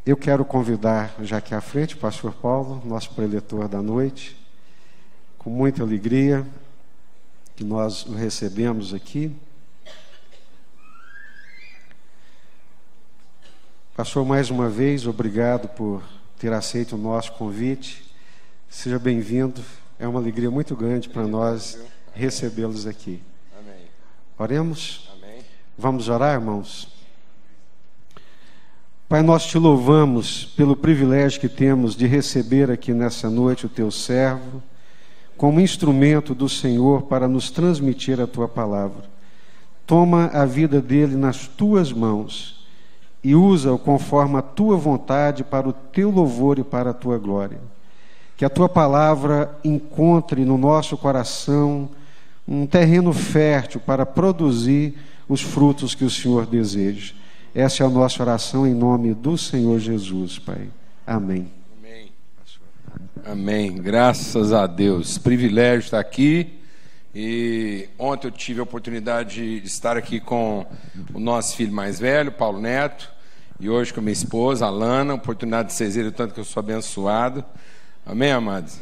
Eu quero convidar, já aqui à frente, o pastor Paulo, nosso preletor da noite, com muita alegria que nós o recebemos aqui. Pastor, mais uma vez, obrigado por ter aceito o nosso convite. Seja bem-vindo. É uma alegria muito grande para nós recebê-los aqui. Amém. Oremos? Amém. Vamos orar, irmãos? Pai, nós te louvamos pelo privilégio que temos de receber aqui nessa noite o teu servo, como instrumento do Senhor para nos transmitir a tua palavra. Toma a vida dele nas tuas mãos e usa-o conforme a tua vontade para o teu louvor e para a tua glória. Que a tua palavra encontre no nosso coração um terreno fértil para produzir os frutos que o Senhor deseja. Essa é a nossa oração em nome do Senhor Jesus, Pai. Amém. Amém. Amém. Graças a Deus. Privilégio estar aqui. E ontem eu tive a oportunidade de estar aqui com o nosso filho mais velho, Paulo Neto, e hoje com a minha esposa, Alana. Oportunidade de vocês verem o tanto que eu sou abençoado. Amém, amados?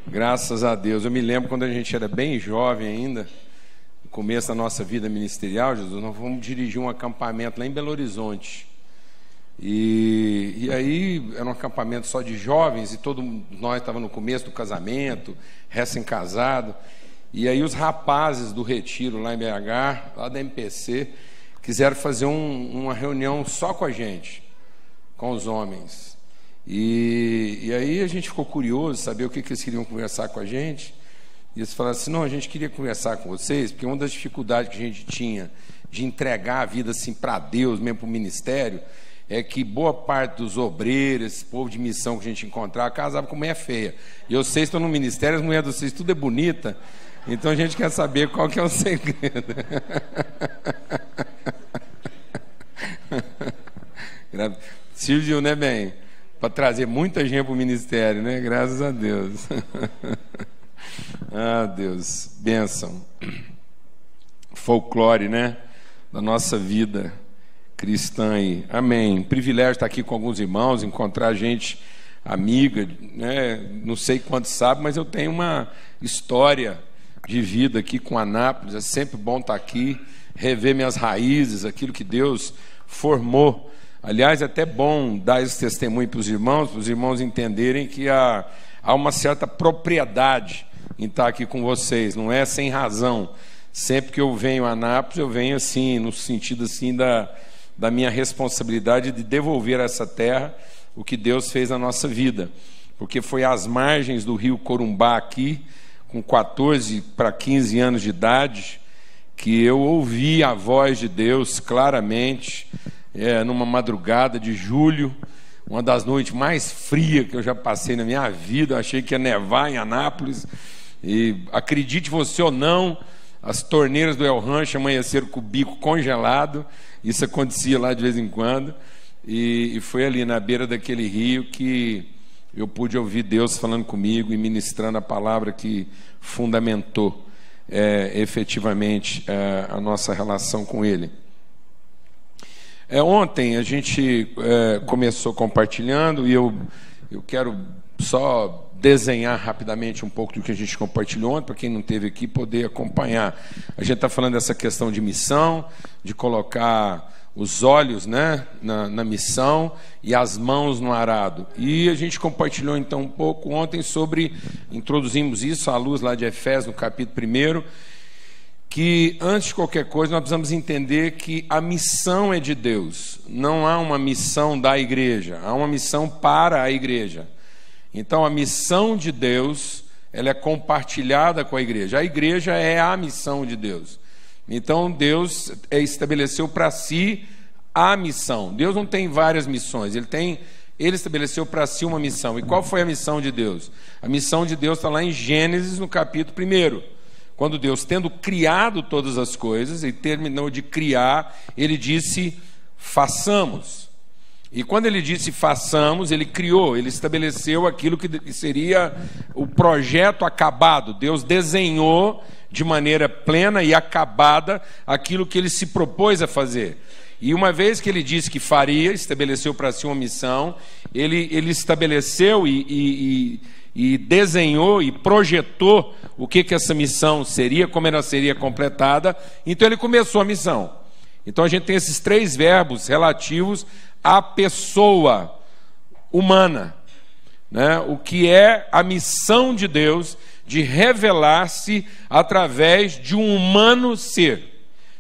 Graças a Deus. Eu me lembro quando a gente era bem jovem ainda, no começo da nossa vida ministerial, Jesus, nós fomos dirigir um acampamento lá em Belo Horizonte. E aí era um acampamento só de jovens, e todos nós estávamos no começo do casamento, recém-casado. E aí os rapazes do retiro lá em BH, lá da MPC, quiseram fazer uma reunião só com a gente, com os homens. E aí a gente ficou curioso, saber o que eles queriam conversar com a gente. E eles falaram assim: não, a gente queria conversar com vocês, porque uma das dificuldades que a gente tinha de entregar a vida assim para Deus, mesmo para o ministério, é que boa parte dos obreiros, esse povo de missão que a gente encontrava, casava com mulher feia. E vocês estão no ministério, as mulheres de vocês tudo é bonita, então a gente quer saber qual que é o segredo. Silvio, né, bem? Para trazer muita gente para o ministério, né? Graças a Deus. Ah, Deus, bênção. Folclore, né? Da nossa vida cristã aí. Amém. Privilégio estar aqui com alguns irmãos, encontrar gente amiga, né? Não sei quantos sabem, mas eu tenho uma história de vida aqui com Anápolis. É sempre bom estar aqui, rever minhas raízes, aquilo que Deus formou. Aliás, é até bom dar esse testemunho para os irmãos entenderem que há uma certa propriedade em estar aqui com vocês, não é sem razão. Sempre que eu venho a Anápolis, eu venho assim, no sentido assim da minha responsabilidade de devolver a essa terra o que Deus fez na nossa vida. Porque foi às margens do rio Corumbá aqui, com 14 para 15 anos de idade, que eu ouvi a voz de Deus claramente, numa madrugada de julho, uma das noites mais frias que eu já passei na minha vida. Eu achei que ia nevar em Anápolis, e acredite você ou não, as torneiras do El Rancho amanheceram com o bico congelado. Isso acontecia lá de vez em quando, e foi ali na beira daquele rio que eu pude ouvir Deus falando comigo e ministrando a palavra que fundamentou efetivamente a nossa relação com Ele. Ontem a gente começou compartilhando, e eu quero só desenhar rapidamente um pouco do que a gente compartilhou ontem, para quem não esteve aqui poder acompanhar. A gente está falando dessa questão de missão, de colocar os olhos, né, na missão e as mãos no arado. E a gente compartilhou então um pouco ontem introduzimos isso à luz lá de Efésios, no capítulo 1, que antes de qualquer coisa nós precisamos entender que a missão é de Deus. Não há uma missão da igreja, há uma missão para a igreja. Então a missão de Deus, ela é compartilhada com a igreja. A igreja é a missão de Deus. Então Deus estabeleceu para si a missão. Deus não tem várias missões, Ele estabeleceu para si uma missão. E qual foi a missão de Deus? A missão de Deus está lá em Gênesis, no capítulo 1. Quando Deus, tendo criado todas as coisas, e terminou de criar, Ele disse: façamos. E quando Ele disse façamos, Ele criou, Ele estabeleceu aquilo que seria o projeto acabado. Deus desenhou de maneira plena e acabada aquilo que Ele se propôs a fazer. E uma vez que ele disse que faria, estabeleceu para si uma missão, ele estabeleceu e desenhou e projetou o que essa missão seria, como ela seria completada. Então ele começou a missão. Então a gente tem esses 3 verbos relativos à pessoa humana, né? O que é a missão de Deus de revelar-se através de um humano ser.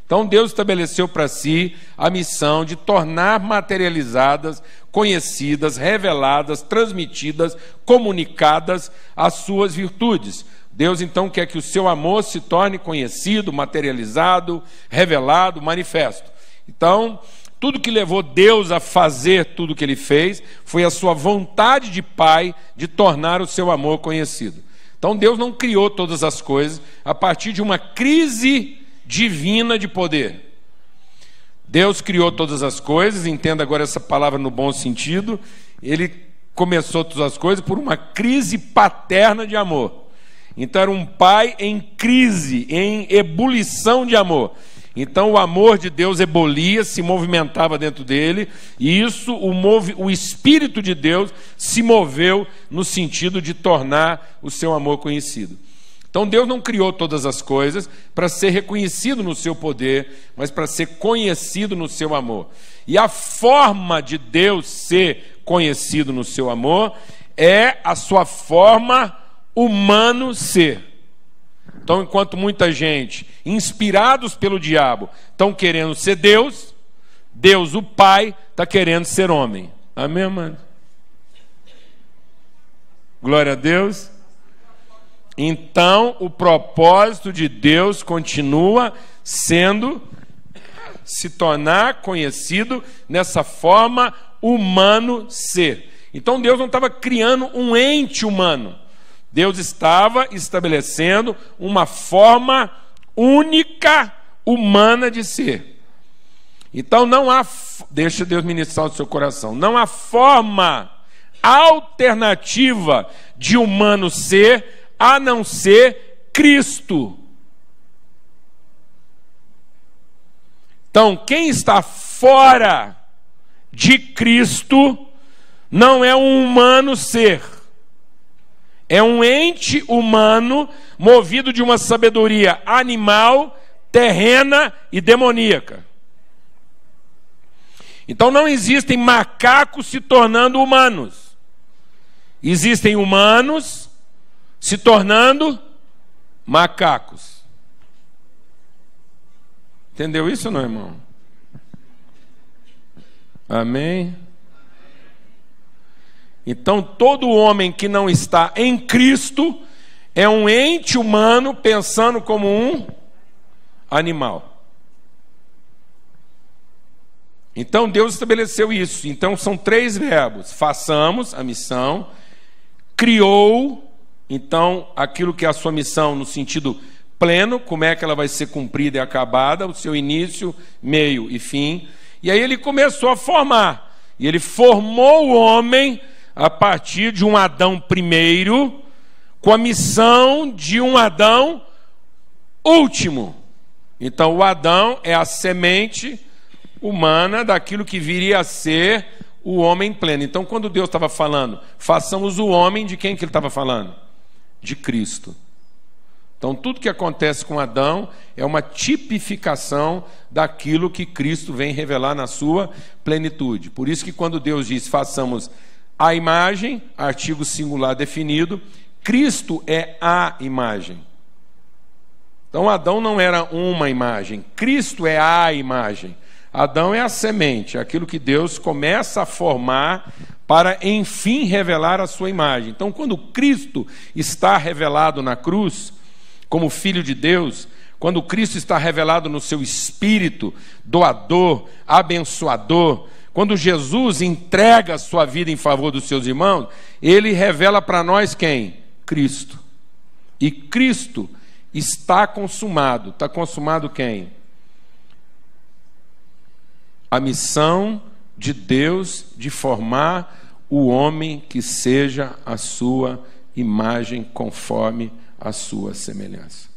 Então Deus estabeleceu para si a missão de tornar materializadas, conhecidas, reveladas, transmitidas, comunicadas as suas virtudes. Deus então quer que o seu amor se torne conhecido, materializado, revelado, manifesto. Então, tudo que levou Deus a fazer tudo o que ele fez foi a sua vontade de Pai de tornar o seu amor conhecido. Então Deus não criou todas as coisas a partir de uma crise divina de poder. Deus criou todas as coisas, entenda agora essa palavra no bom sentido, ele começou todas as coisas por uma crise paterna de amor. Então era um pai em crise, em ebulição de amor. Então o amor de Deus ebulia, se movimentava dentro dele, e isso, o Espírito de Deus se moveu no sentido de tornar o seu amor conhecido. Então Deus não criou todas as coisas para ser reconhecido no seu poder, mas para ser conhecido no seu amor. E a forma de Deus ser conhecido no seu amor é a sua forma humano ser. Então, enquanto muita gente, inspirados pelo diabo, estão querendo ser Deus, Deus, o Pai, está querendo ser homem. Amém, mano? Glória a Deus. Então, o propósito de Deus continua sendo se tornar conhecido nessa forma humano ser. Então, Deus não estava criando um ente humano. Deus estava estabelecendo uma forma única, humana de ser. Então, não há, deixa Deus ministrar o seu coração, não há forma alternativa de humano ser a não ser Cristo. Então, quem está fora de Cristo não é um humano ser. É um ente humano movido de uma sabedoria animal, terrena e demoníaca. Então não existem macacos se tornando humanos. Existem humanos se tornando macacos. Entendeu isso, não, irmão? Amém? Então, todo homem que não está em Cristo é um ente humano pensando como um animal. Então, Deus estabeleceu isso. Então, são 3 verbos. Façamos a missão, criou, então, aquilo que é a sua missão no sentido pleno, como é que ela vai ser cumprida e acabada, o seu início, meio e fim. E aí ele começou a formar. E ele formou o homem a partir de um Adão primeiro, com a missão de um Adão último. Então o Adão é a semente humana daquilo que viria a ser o homem pleno. Então quando Deus estava falando, façamos o homem, de quem que ele estava falando? De Cristo. Então tudo que acontece com Adão é uma tipificação daquilo que Cristo vem revelar na sua plenitude. Por isso que quando Deus diz, façamos a imagem, artigo singular definido, Cristo é a imagem. Então Adão não era uma imagem, Cristo é a imagem. Adão é a semente, aquilo que Deus começa a formar para enfim revelar a sua imagem. Então quando Cristo está revelado na cruz, como Filho de Deus, quando Cristo está revelado no seu espírito, doador, abençoador, quando Jesus entrega a sua vida em favor dos seus irmãos, ele revela para nós quem? Cristo. E Cristo está consumado. Está consumado quem? A missão de Deus de formar o homem que seja a sua imagem conforme a sua semelhança.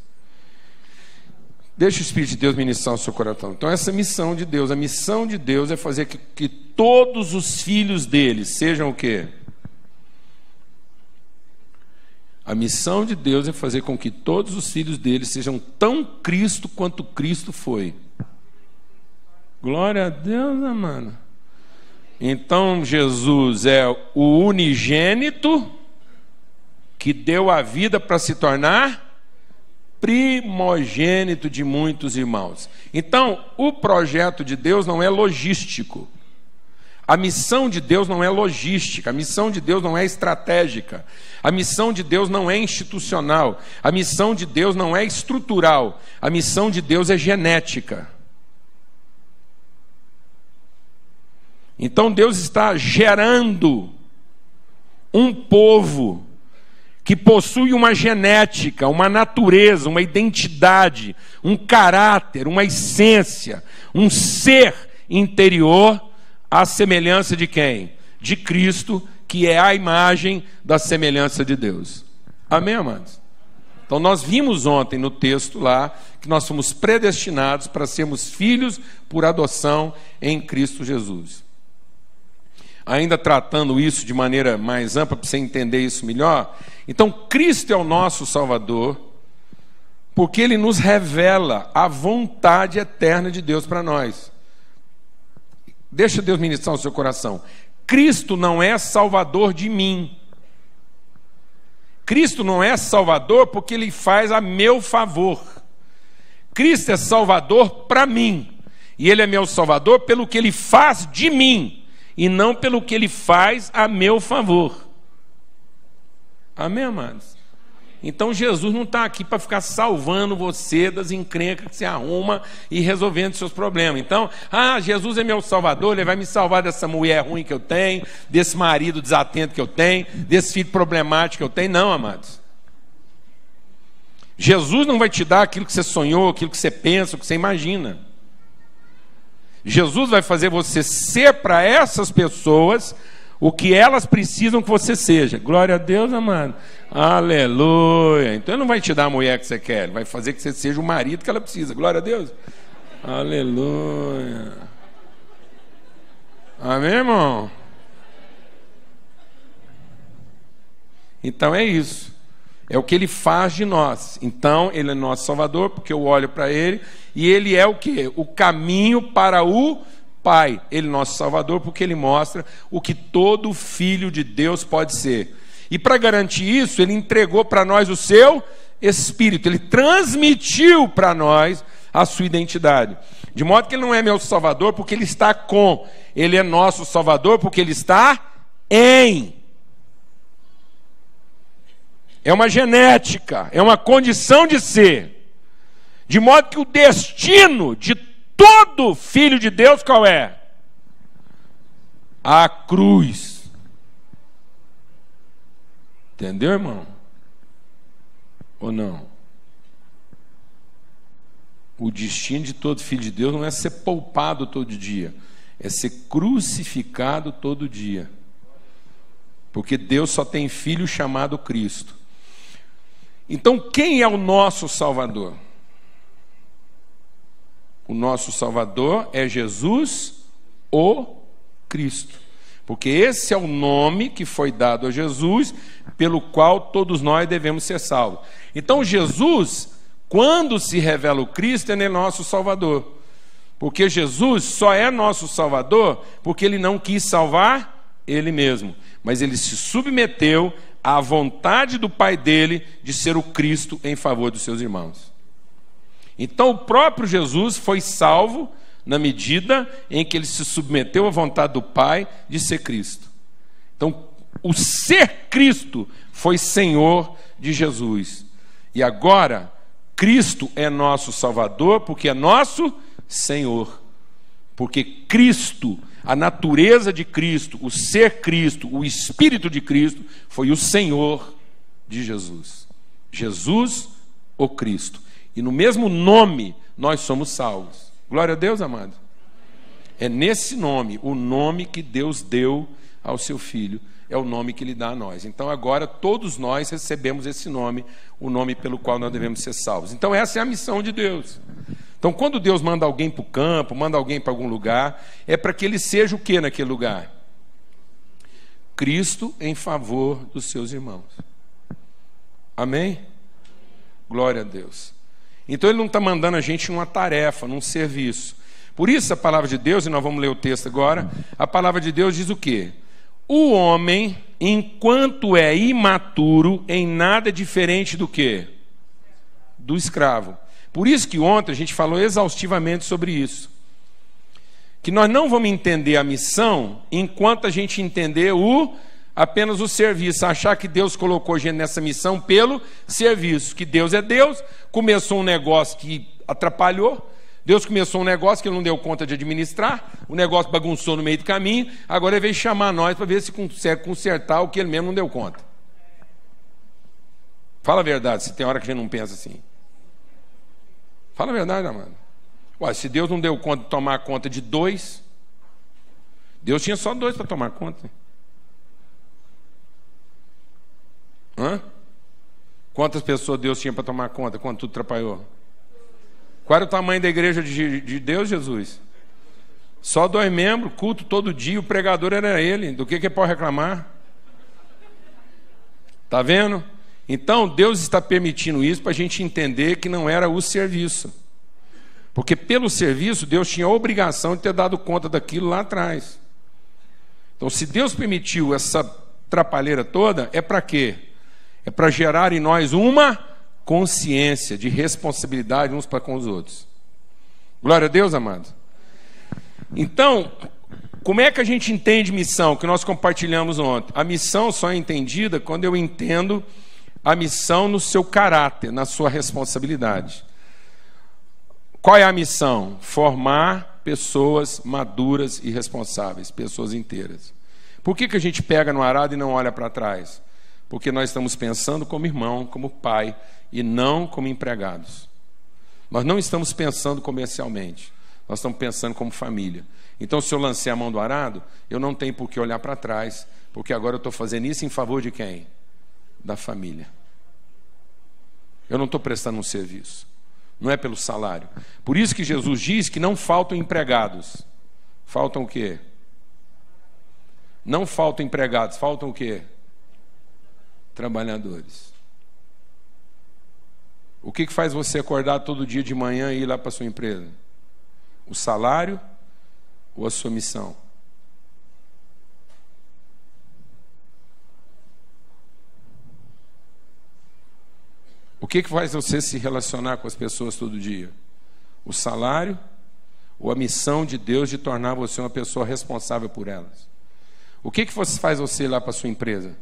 Deixa o Espírito de Deus ministrar o seu coração. Então essa é a missão de Deus. A missão de Deus é fazer que todos os filhos dele sejam o quê? A missão de Deus é fazer com que todos os filhos dele sejam tão Cristo quanto Cristo foi. Glória a Deus, amado. Então Jesus é o unigênito que deu a vida para se tornar primogênito de muitos irmãos. Então, o projeto de Deus não é logístico. A missão de Deus não é logística. A missão de Deus não é estratégica. A missão de Deus não é institucional. A missão de Deus não é estrutural. A missão de Deus é genética. Então Deus está gerando um povo que possui uma genética, uma natureza, uma identidade, um caráter, uma essência, um ser interior à semelhança de quem? De Cristo, que é a imagem da semelhança de Deus. Amém, amados? Então nós vimos ontem no texto lá que nós fomos predestinados para sermos filhos por adoção em Cristo Jesus. Ainda tratando isso de maneira mais ampla, para você entender isso melhor. Então, Cristo é o nosso Salvador, porque Ele nos revela a vontade eterna de Deus para nós. Deixa Deus ministrar o seu coração. Cristo não é Salvador de mim. Cristo não é Salvador porque Ele faz a meu favor. Cristo é Salvador para mim. E Ele é meu Salvador pelo que Ele faz de mim, e não pelo que Ele faz a meu favor. Amém, amados? Então Jesus não está aqui para ficar salvando você das encrencas que você arruma e resolvendo seus problemas. Então, Jesus é meu Salvador, Ele vai me salvar dessa mulher ruim que eu tenho, desse marido desatento que eu tenho, desse filho problemático que eu tenho. Não, amados. Jesus não vai te dar aquilo que você sonhou, aquilo que você pensa, o que você imagina. Jesus vai fazer você ser para essas pessoas o que elas precisam que você seja. Glória a Deus, amado. Aleluia. Então Ele não vai te dar a mulher que você quer, Ele vai fazer que você seja o marido que ela precisa. Glória a Deus. Aleluia. Amém, irmão? Então é isso. É o que Ele faz de nós. Então Ele é nosso Salvador, porque eu olho para Ele, e Ele é o quê? O caminho para o Pai. Ele é nosso Salvador, porque Ele mostra o que todo filho de Deus pode ser. E para garantir isso, Ele entregou para nós o seu Espírito. Ele transmitiu para nós a sua identidade. De modo que Ele não é meu Salvador porque Ele está com. Ele é nosso Salvador porque Ele está em. É uma genética, é uma condição de ser. De modo que o destino de todo filho de Deus qual é? A cruz. Entendeu, irmão? Ou não? O destino de todo filho de Deus não é ser poupado todo dia, é ser crucificado todo dia. Porque Deus só tem filho chamado Cristo. Então, quem é o nosso Salvador? O nosso Salvador é Jesus, o Cristo. Porque esse é o nome que foi dado a Jesus, pelo qual todos nós devemos ser salvos. Então, Jesus, quando se revela o Cristo, ele é nosso Salvador. Porque Jesus só é nosso Salvador porque Ele não quis salvar Ele mesmo, mas Ele se submeteu à vontade do Pai dele de ser o Cristo em favor dos seus irmãos. Então o próprio Jesus foi salvo na medida em que ele se submeteu à vontade do Pai de ser Cristo. Então o ser Cristo foi Senhor de Jesus. E agora Cristo é nosso Salvador porque é nosso Senhor. Porque Cristo, a natureza de Cristo, o ser Cristo, o Espírito de Cristo, foi o Senhor de Jesus. Jesus, o Cristo. E no mesmo nome nós somos salvos. Glória a Deus, amado. É nesse nome, o nome que Deus deu ao seu Filho, é o nome que Ele dá a nós. Então agora todos nós recebemos esse nome, o nome pelo qual nós devemos ser salvos. Então essa é a missão de Deus. Então quando Deus manda alguém para o campo, manda alguém para algum lugar, é para que ele seja o que naquele lugar? Cristo em favor dos seus irmãos. Amém? Glória a Deus. Então Ele não está mandando a gente numa tarefa, num serviço. Por isso a palavra de Deus, e nós vamos ler o texto agora, a palavra de Deus diz o quê? O homem, enquanto é imaturo, em nada é diferente do quê? Do escravo. Por isso que ontem a gente falou exaustivamente sobre isso. Que nós não vamos entender a missão enquanto a gente entender apenas o serviço, achar que Deus colocou a gente nessa missão pelo serviço, que Deus é Deus, começou um negócio que atrapalhou, Deus começou um negócio que Ele não deu conta de administrar, o negócio bagunçou no meio do caminho, agora Ele veio chamar nós para ver se consegue consertar o que Ele mesmo não deu conta. Fala a verdade, se tem hora que a gente não pensa assim. Fala a verdade, amado. Ué, se Deus não deu conta de tomar conta de 2, Deus tinha só 2 para tomar conta. Quantas pessoas Deus tinha para tomar conta quando tudo atrapalhou? Qual era o tamanho da igreja de Deus, Jesus? Só 2 membros, culto todo dia, o pregador era ele. Do que ele pode reclamar? Está vendo? Então Deus está permitindo isso para a gente entender que não era o serviço. Porque pelo serviço Deus tinha a obrigação de ter dado conta daquilo lá atrás. Então se Deus permitiu essa trapalheira toda, é para quê? É para gerar em nós uma consciência de responsabilidade uns para com os outros. Glória a Deus, amado. Então, como é que a gente entende missão, que nós compartilhamos ontem? A missão só é entendida quando eu entendo a missão no seu caráter, na sua responsabilidade. Qual é a missão? Formar pessoas maduras e responsáveis, pessoas inteiras. Por que a gente pega no arado e não olha para trás? Porque nós estamos pensando como irmão, como pai, e não como empregados. Nós não estamos pensando comercialmente, nós estamos pensando como família. Então, se eu lancei a mão do arado, eu não tenho por que olhar para trás, porque agora eu estou fazendo isso em favor de quem? Da família. Eu não estou prestando um serviço, não é pelo salário. Por isso que Jesus diz que não faltam empregados. Faltam o quê? Não faltam empregados, faltam o quê? Trabalhadores. O que faz você acordar todo dia de manhã e ir lá para a sua empresa? O salário ou a sua missão? O que faz você se relacionar com as pessoas todo dia? O salário ou a missão de Deus de tornar você uma pessoa responsável por elas? O que faz você ir lá para a sua empresa?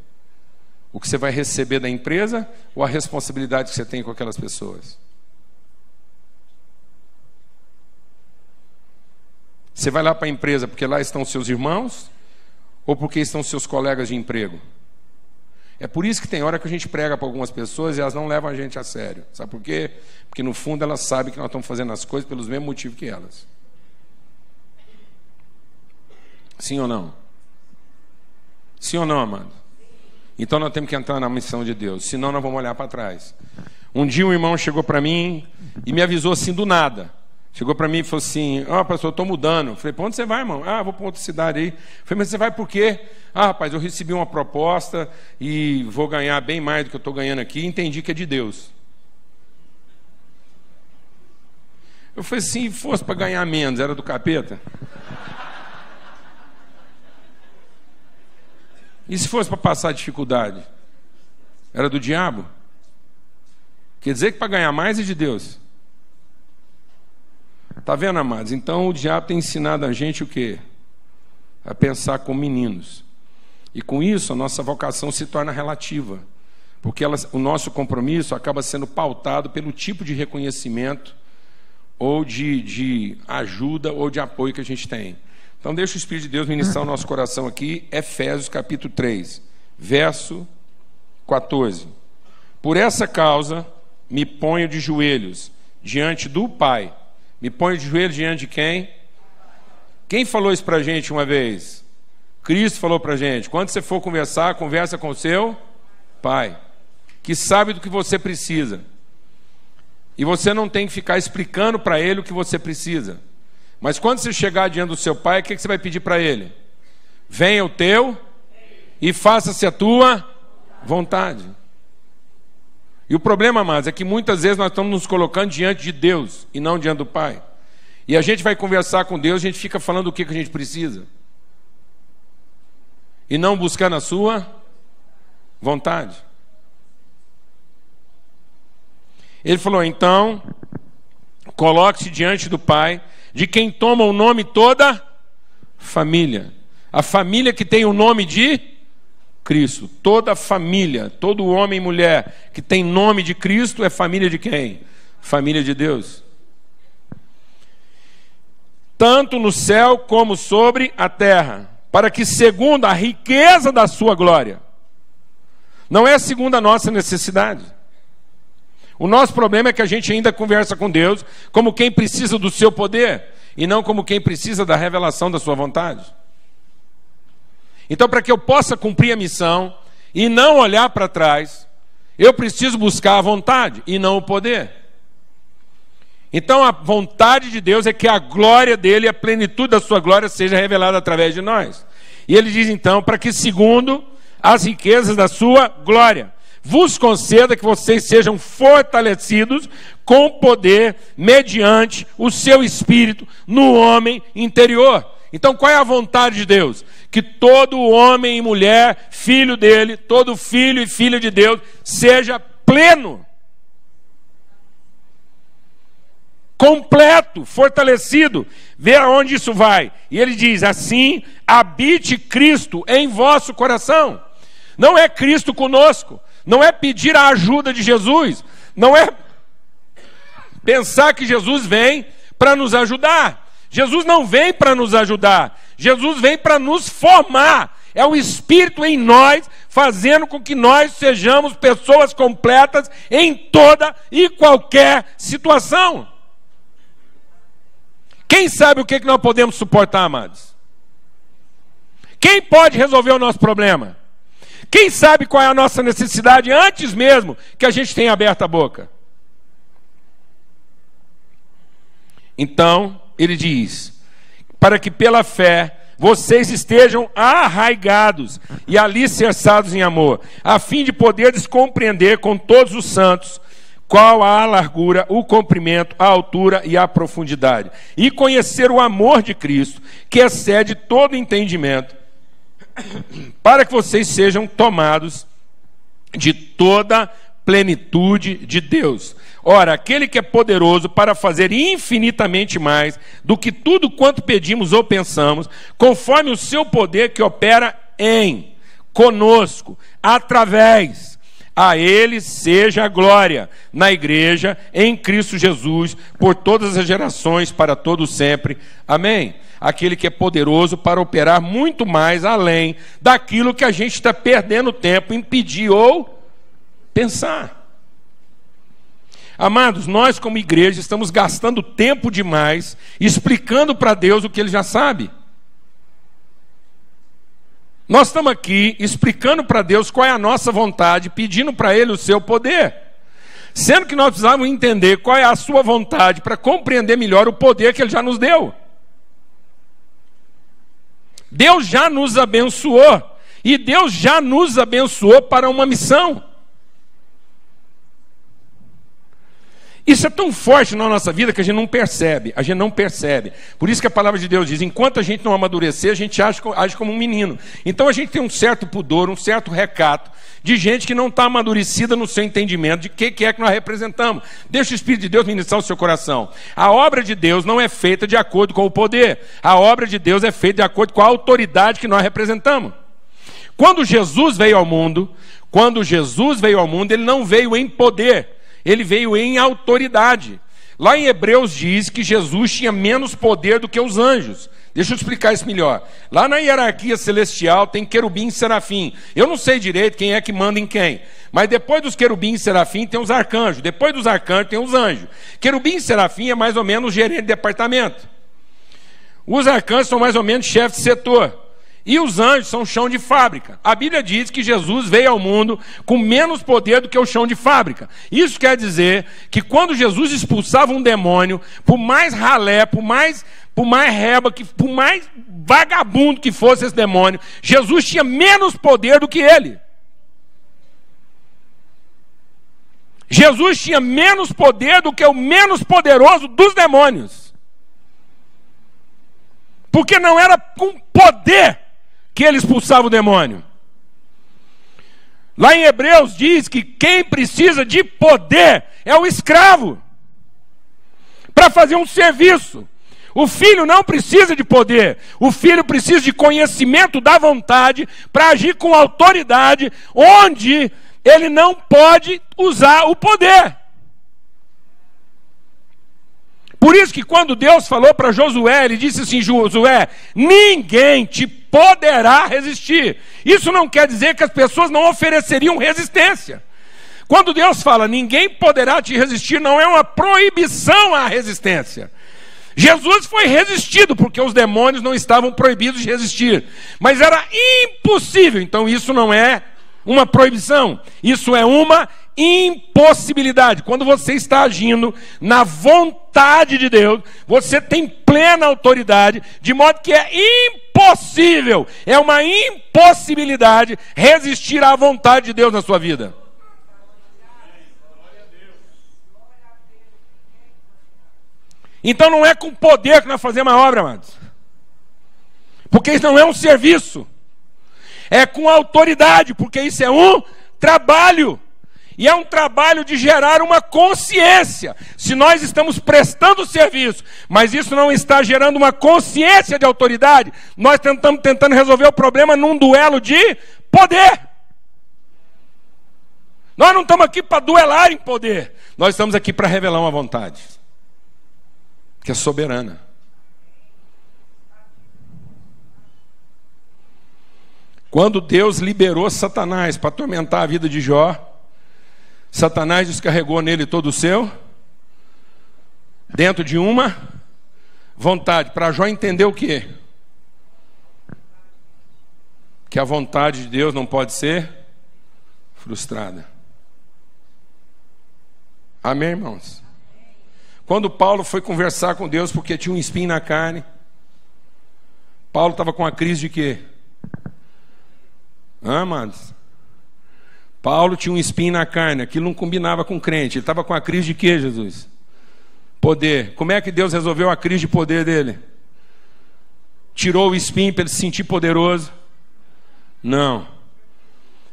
O que você vai receber da empresa ou a responsabilidade que você tem com aquelas pessoas? Você vai lá para a empresa porque lá estão seus irmãos ou porque estão seus colegas de emprego? É por isso que tem hora que a gente prega para algumas pessoas e elas não levam a gente a sério. Sabe por quê? Porque no fundo elas sabem que nós estamos fazendo as coisas pelos mesmos motivos que elas. Sim ou não? Sim ou não, amado? Então nós temos que entrar na missão de Deus, senão nós vamos olhar para trás. Um dia um irmão chegou para mim e me avisou assim do nada. Chegou para mim e falou assim: pastor, eu estou mudando. Eu falei: para onde você vai, irmão? Vou para outra cidade aí. Eu falei: mas você vai por quê? Rapaz, eu recebi uma proposta e vou ganhar bem mais do que eu estou ganhando aqui. Entendi que é de Deus. Eu falei: se fosse para ganhar menos, era do capeta? E se fosse para passar dificuldade? Era do diabo? Quer dizer que para ganhar mais é de Deus. Está vendo, amados? Então o diabo tem ensinado a gente o quê? A pensar como meninos. E com isso a nossa vocação se torna relativa. Porque o nosso compromisso acaba sendo pautado pelo tipo de reconhecimento ou de ajuda ou de apoio que a gente tem. Então deixa o Espírito de Deus ministrar o nosso coração aqui, Efésios capítulo 3, verso 14. Por essa causa me ponho de joelhos diante do Pai. Me ponho de joelhos diante de quem? Quem falou isso para a gente uma vez? Cristo falou para a gente, quando você for conversar, conversa com o seu Pai, que sabe do que você precisa. E você não tem que ficar explicando para Ele o que você precisa. Mas quando você chegar diante do seu Pai, o que você vai pedir para Ele? Venha o teu e faça-se a tua vontade. E o problema, amados, é que muitas vezes nós estamos nos colocando diante de Deus e não diante do Pai. E a gente vai conversar com Deus, a gente fica falando o que a gente precisa. E não buscando a sua vontade. Ele falou, então, coloque-se diante do Pai, de quem toma o nome toda família. A família que tem o nome de Cristo. Toda família, todo homem e mulher que tem nome de Cristo é família de quem? Família de Deus. Tanto no céu como sobre a terra, para que segundo a riqueza da sua glória, não é segundo a nossa necessidade. O nosso problema é que a gente ainda conversa com Deus como quem precisa do seu poder e não como quem precisa da revelação da sua vontade. Então, para que eu possa cumprir a missão e não olhar para trás, eu preciso buscar a vontade e não o poder. Então, a vontade de Deus é que a glória dele, a plenitude da sua glória seja revelada através de nós. E ele diz então, para que segundo as riquezas da sua glória, vos conceda que vocês sejam fortalecidos com poder mediante o seu espírito no homem interior. Então qual é a vontade de Deus? Que todo homem e mulher, filho dele, todo filho e filha de Deus, seja pleno, completo, fortalecido. Vê aonde isso vai. E ele diz assim, habite Cristo em vosso coração. Não é Cristo conosco, não é pedir a ajuda de Jesus, não é pensar que Jesus vem para nos ajudar. Jesus não vem para nos ajudar, Jesus vem para nos formar. É o Espírito em nós, fazendo com que nós sejamos pessoas completas em toda e qualquer situação. Quem sabe o que nós podemos suportar, amados? Quem pode resolver o nosso problema? Quem sabe qual é a nossa necessidade antes mesmo que a gente tenha aberto a boca? Então, ele diz, para que pela fé vocês estejam arraigados e alicerçados em amor, a fim de poderes compreender com todos os santos qual a largura, o comprimento, a altura e a profundidade, e conhecer o amor de Cristo, que excede todo entendimento, para que vocês sejam tomados de toda plenitude de Deus. Ora, aquele que é poderoso para fazer infinitamente mais do que tudo quanto pedimos ou pensamos, conforme o seu poder que opera em, conosco, através, a ele seja a glória na igreja, em Cristo Jesus, por todas as gerações, para todos sempre. Amém? Aquele que é poderoso para operar muito mais além daquilo que a gente está perdendo tempo em pedir ou pensar. Amados, nós como igreja estamos gastando tempo demais explicando para Deus o que Ele já sabe. Nós estamos aqui explicando para Deus qual é a nossa vontade, pedindo para Ele o seu poder. Sendo que nós precisamos entender qual é a sua vontade para compreender melhor o poder que Ele já nos deu. Deus já nos abençoou. E Deus já nos abençoou para uma missão. Isso é tão forte na nossa vida que a gente não percebe. A gente não percebe. Por isso que a palavra de Deus diz, enquanto a gente não amadurecer, a gente age como um menino. Então a gente tem um certo pudor, um certo recato de gente que não está amadurecida no seu entendimento de que é que nós representamos. Deixa o Espírito de Deus ministrar o seu coração. A obra de Deus não é feita de acordo com o poder. A obra de Deus é feita de acordo com a autoridade que nós representamos. Quando Jesus veio ao mundo, Ele não veio em poder. Ele veio em autoridade. Lá em Hebreus diz que Jesus tinha menos poder do que os anjos. Deixa eu explicar isso melhor. Lá na hierarquia celestial tem querubim e serafim. Eu não sei direito quem é que manda em quem. Mas depois dos querubim e serafim tem os arcanjos. Depois dos arcanjos tem os anjos. Querubim e serafim é mais ou menos o gerente de departamento. Os arcanjos são mais ou menos chefes de setor. E os anjos são chão de fábrica. A Bíblia diz que Jesus veio ao mundo com menos poder do que o chão de fábrica. Isso quer dizer que quando Jesus expulsava um demônio, por mais ralé, por mais reba, por mais vagabundo que fosse esse demônio, Jesus tinha menos poder do que ele. Jesus tinha menos poder do que o menos poderoso dos demônios. Porque não era com poder que ele expulsava o demônio. Lá em Hebreus diz que quem precisa de poder é o escravo, para fazer um serviço. O filho não precisa de poder, o filho precisa de conhecimento da vontade para agir com autoridade, onde ele não pode usar o poder. Por isso que quando Deus falou para Josué, ele disse assim: Josué, ninguém te poderá resistir. Isso não quer dizer que as pessoas não ofereceriam resistência. Quando Deus fala, ninguém poderá te resistir, não é uma proibição à resistência. Jesus foi resistido, porque os demônios não estavam proibidos de resistir. Mas era impossível, então isso não é uma proibição, isso é uma impossibilidade. Quando você está agindo na vontade de Deus, você tem plena autoridade, de modo que é impossível, é uma impossibilidade resistir à vontade de Deus na sua vida. Então não é com poder que nós fazemos a obra, amados, porque isso não é um serviço, é com autoridade, porque isso é um trabalho. E é um trabalho de gerar uma consciência. Se nós estamos prestando serviço, mas isso não está gerando uma consciência de autoridade, nós estamos tentando resolver o problema num duelo de poder. Nós não estamos aqui para duelar em poder. Nós estamos aqui para revelar uma vontade, que é soberana. Quando Deus liberou Satanás para atormentar a vida de Jó, Satanás descarregou nele todo o seu, dentro de uma vontade, para Jó entender o quê? Que a vontade de Deus não pode ser frustrada. Amém, irmãos? Quando Paulo foi conversar com Deus porque tinha um espinho na carne, Paulo estava com a crise de quê? Amados, Paulo tinha um espinho na carne, aquilo não combinava com o crente. Ele estava com a crise de quê, Jesus? Poder. Como é que Deus resolveu a crise de poder dele? Tirou o espinho para ele se sentir poderoso? Não.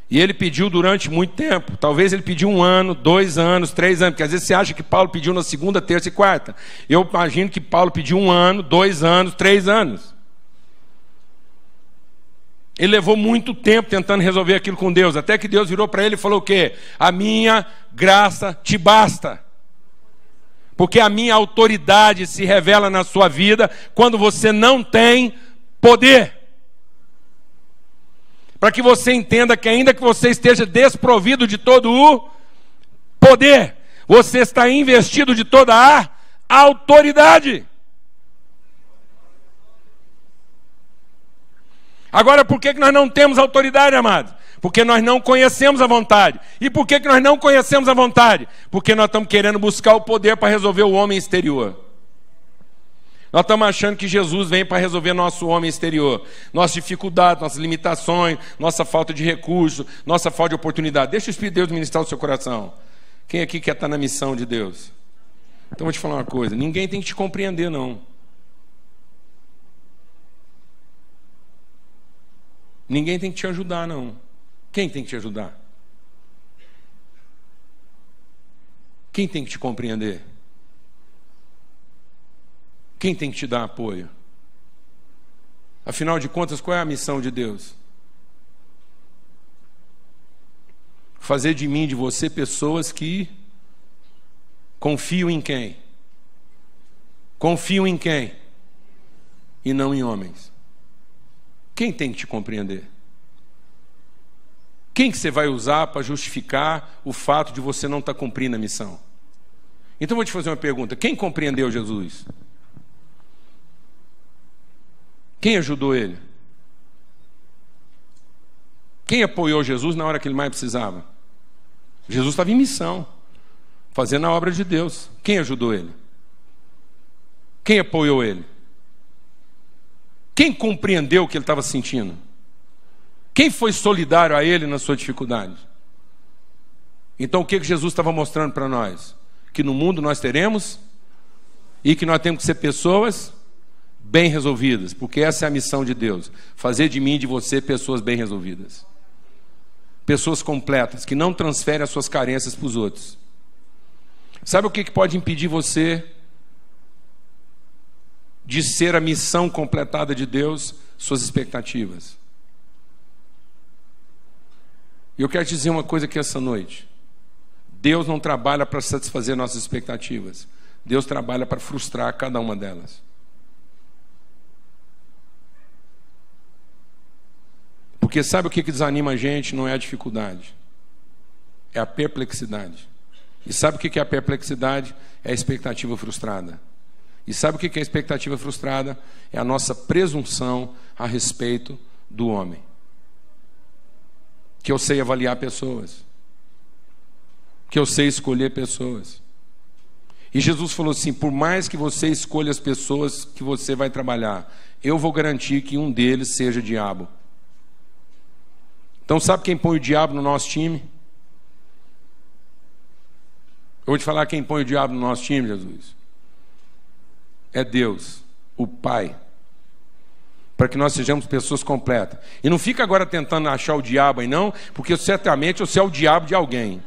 E ele pediu durante muito tempo. Talvez ele pediu 1 ano, 2 anos, 3 anos, porque às vezes você acha que Paulo pediu na segunda, terça e quarta. Eu imagino que Paulo pediu 1 ano, 2 anos, 3 anos. Ele levou muito tempo tentando resolver aquilo com Deus, até que Deus virou para ele e falou o quê? A minha graça te basta. Porque a minha autoridade se revela na sua vida quando você não tem poder. Para que você entenda que ainda que você esteja desprovido de todo o poder, você está investido de toda a autoridade. Agora, por que nós não temos autoridade, amados? Porque nós não conhecemos a vontade. E por que nós não conhecemos a vontade? Porque nós estamos querendo buscar o poder para resolver o homem exterior. Nós estamos achando que Jesus vem para resolver nosso homem exterior. Nossas dificuldades, nossas limitações, nossa falta de recurso, nossa falta de oportunidade. Deixa o Espírito de Deus ministrar o seu coração. Quem aqui quer estar na missão de Deus? Então vou te falar uma coisa. Ninguém tem que te compreender, não. Ninguém tem que te ajudar, não. Quem tem que te ajudar? Quem tem que te compreender? Quem tem que te dar apoio? Afinal de contas, qual é a missão de Deus? Fazer de mim, de você, pessoas que confiam em quem? Confiam em quem? E não em homens. Quem tem que te compreender? Quem que você vai usar para justificar o fato de você não estar cumprindo a missão? Então vou te fazer uma pergunta. Quem compreendeu Jesus? Quem ajudou ele? Quem apoiou Jesus na hora que ele mais precisava? Jesus estava em missão, fazendo a obra de Deus. Quem ajudou ele? Quem apoiou ele? Quem compreendeu o que ele estava sentindo? Quem foi solidário a ele na sua dificuldade? Então o que Jesus estava mostrando para nós? Que no mundo nós teremos e que nós temos que ser pessoas bem resolvidas, porque essa é a missão de Deus, fazer de mim e de você pessoas bem resolvidas, pessoas completas, que não transferem as suas carências para os outros. Sabe o que pode impedir você de ser a missão completada de Deus? Suas expectativas. E eu quero te dizer uma coisa aqui essa noite: Deus não trabalha para satisfazer nossas expectativas, Deus trabalha para frustrar cada uma delas. Porque sabe o que desanima a gente? Não é a dificuldade, é a perplexidade. E sabe o que é a perplexidade? É a expectativa frustrada. E sabe o que é a expectativa frustrada? É a nossa presunção a respeito do homem. Que eu sei avaliar pessoas, que eu sei escolher pessoas. E Jesus falou assim: por mais que você escolha as pessoas que você vai trabalhar, eu vou garantir que um deles seja diabo. Então sabe quem põe o diabo no nosso time? Eu vou te falar quem põe o diabo no nosso time, Jesus. É Deus, o Pai, para que nós sejamos pessoas completas. E não fica agora tentando achar o diabo aí não, porque certamente você é o diabo de alguém.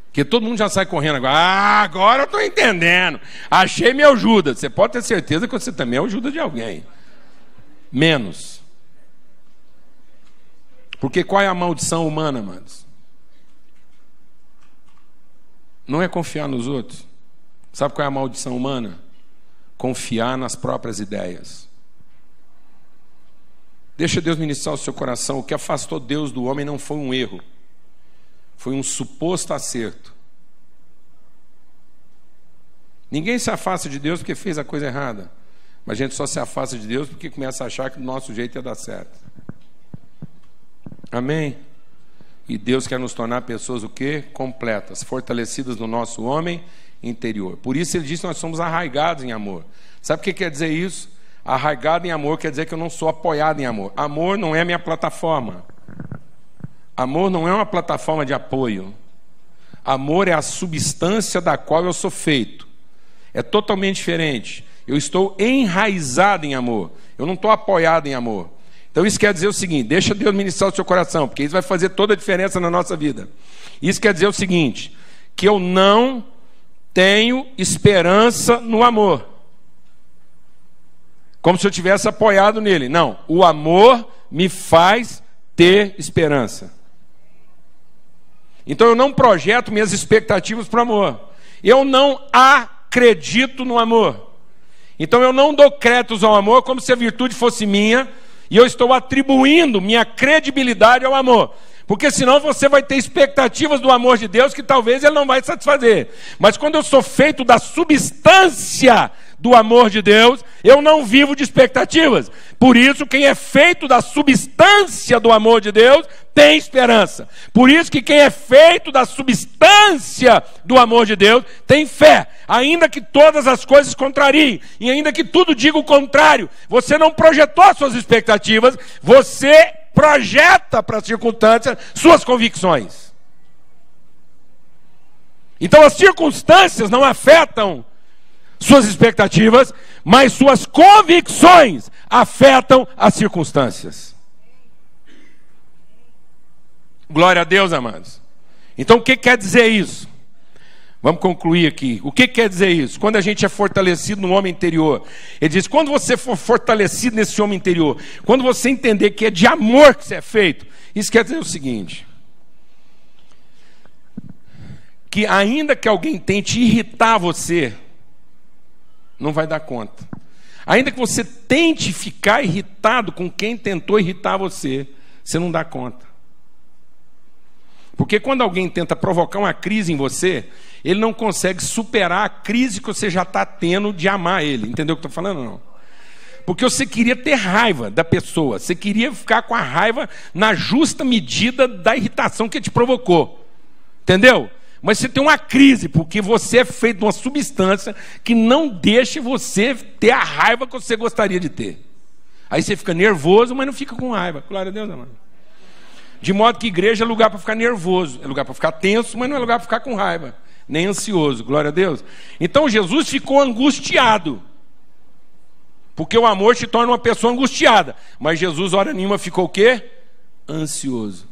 Porque todo mundo já sai correndo agora. Ah, agora eu estou entendendo. Achei meu Judas. Você pode ter certeza que você também é o Judas de alguém. Menos. Porque qual é a maldição humana, amados? Não é confiar nos outros. Sabe qual é a maldição humana? Confiar nas próprias ideias. Deixa Deus ministrar o seu coração. O que afastou Deus do homem não foi um erro, foi um suposto acerto. Ninguém se afasta de Deus porque fez a coisa errada, mas a gente só se afasta de Deus porque começa a achar que do nosso jeito ia dar certo. Amém? E Deus quer nos tornar pessoas o quê? Completas, fortalecidas no nosso homem interior. Por isso ele diz que nós somos arraigados em amor. Sabe o que quer dizer isso? Arraigado em amor quer dizer que eu não sou apoiado em amor. Amor não é minha plataforma. Amor não é uma plataforma de apoio. Amor é a substância da qual eu sou feito. É totalmente diferente. Eu estou enraizado em amor. Eu não estou apoiado em amor. Então isso quer dizer o seguinte: deixa Deus ministrar o seu coração, porque isso vai fazer toda a diferença na nossa vida. Isso quer dizer o seguinte: que eu não tenho esperança no amor, como se eu tivesse apoiado nele. Não, o amor me faz ter esperança. Então eu não projeto minhas expectativas para o amor. Eu não acredito no amor. Então eu não dou créditos ao amor como se a virtude fosse minha, e eu estou atribuindo minha credibilidade ao amor. Porque senão você vai ter expectativas do amor de Deus que talvez ele não vai satisfazer. Mas quando eu sou feito da substância do amor de Deus, eu não vivo de expectativas. Por isso, quem é feito da substância do amor de Deus tem esperança. Por isso que quem é feito da substância do amor de Deus tem fé. Ainda que todas as coisas contrariem, e ainda que tudo diga o contrário, você não projetou suas expectativas, você projeta para a circunstância suas convicções. Então as circunstâncias não afetam suas expectativas, mas suas convicções afetam as circunstâncias. Glória a Deus, amados. Então o que quer dizer isso? Vamos concluir aqui. O que quer dizer isso? Quando a gente é fortalecido no homem interior, ele diz: quando você for fortalecido nesse homem interior, quando você entender que é de amor que você é feito, isso quer dizer o seguinte: que ainda que alguém tente irritar você, não vai dar conta. Ainda que você tente ficar irritado com quem tentou irritar você, você não dá conta. Porque quando alguém tenta provocar uma crise em você, ele não consegue superar a crise que você já está tendo de amar ele. Entendeu o que eu estou falando ou não? Porque você queria ter raiva da pessoa, você queria ficar com a raiva na justa medida da irritação que te provocou. Entendeu? Mas você tem uma crise, porque você é feito de uma substância que não deixa você ter a raiva que você gostaria de ter. Aí você fica nervoso, mas não fica com raiva. Glória a Deus, amado. De modo que igreja é lugar para ficar nervoso, é lugar para ficar tenso, mas não é lugar para ficar com raiva, nem ansioso. Glória a Deus. Então Jesus ficou angustiado, porque o amor te torna uma pessoa angustiada. Mas Jesus, hora nenhuma, ficou o quê? Ansioso.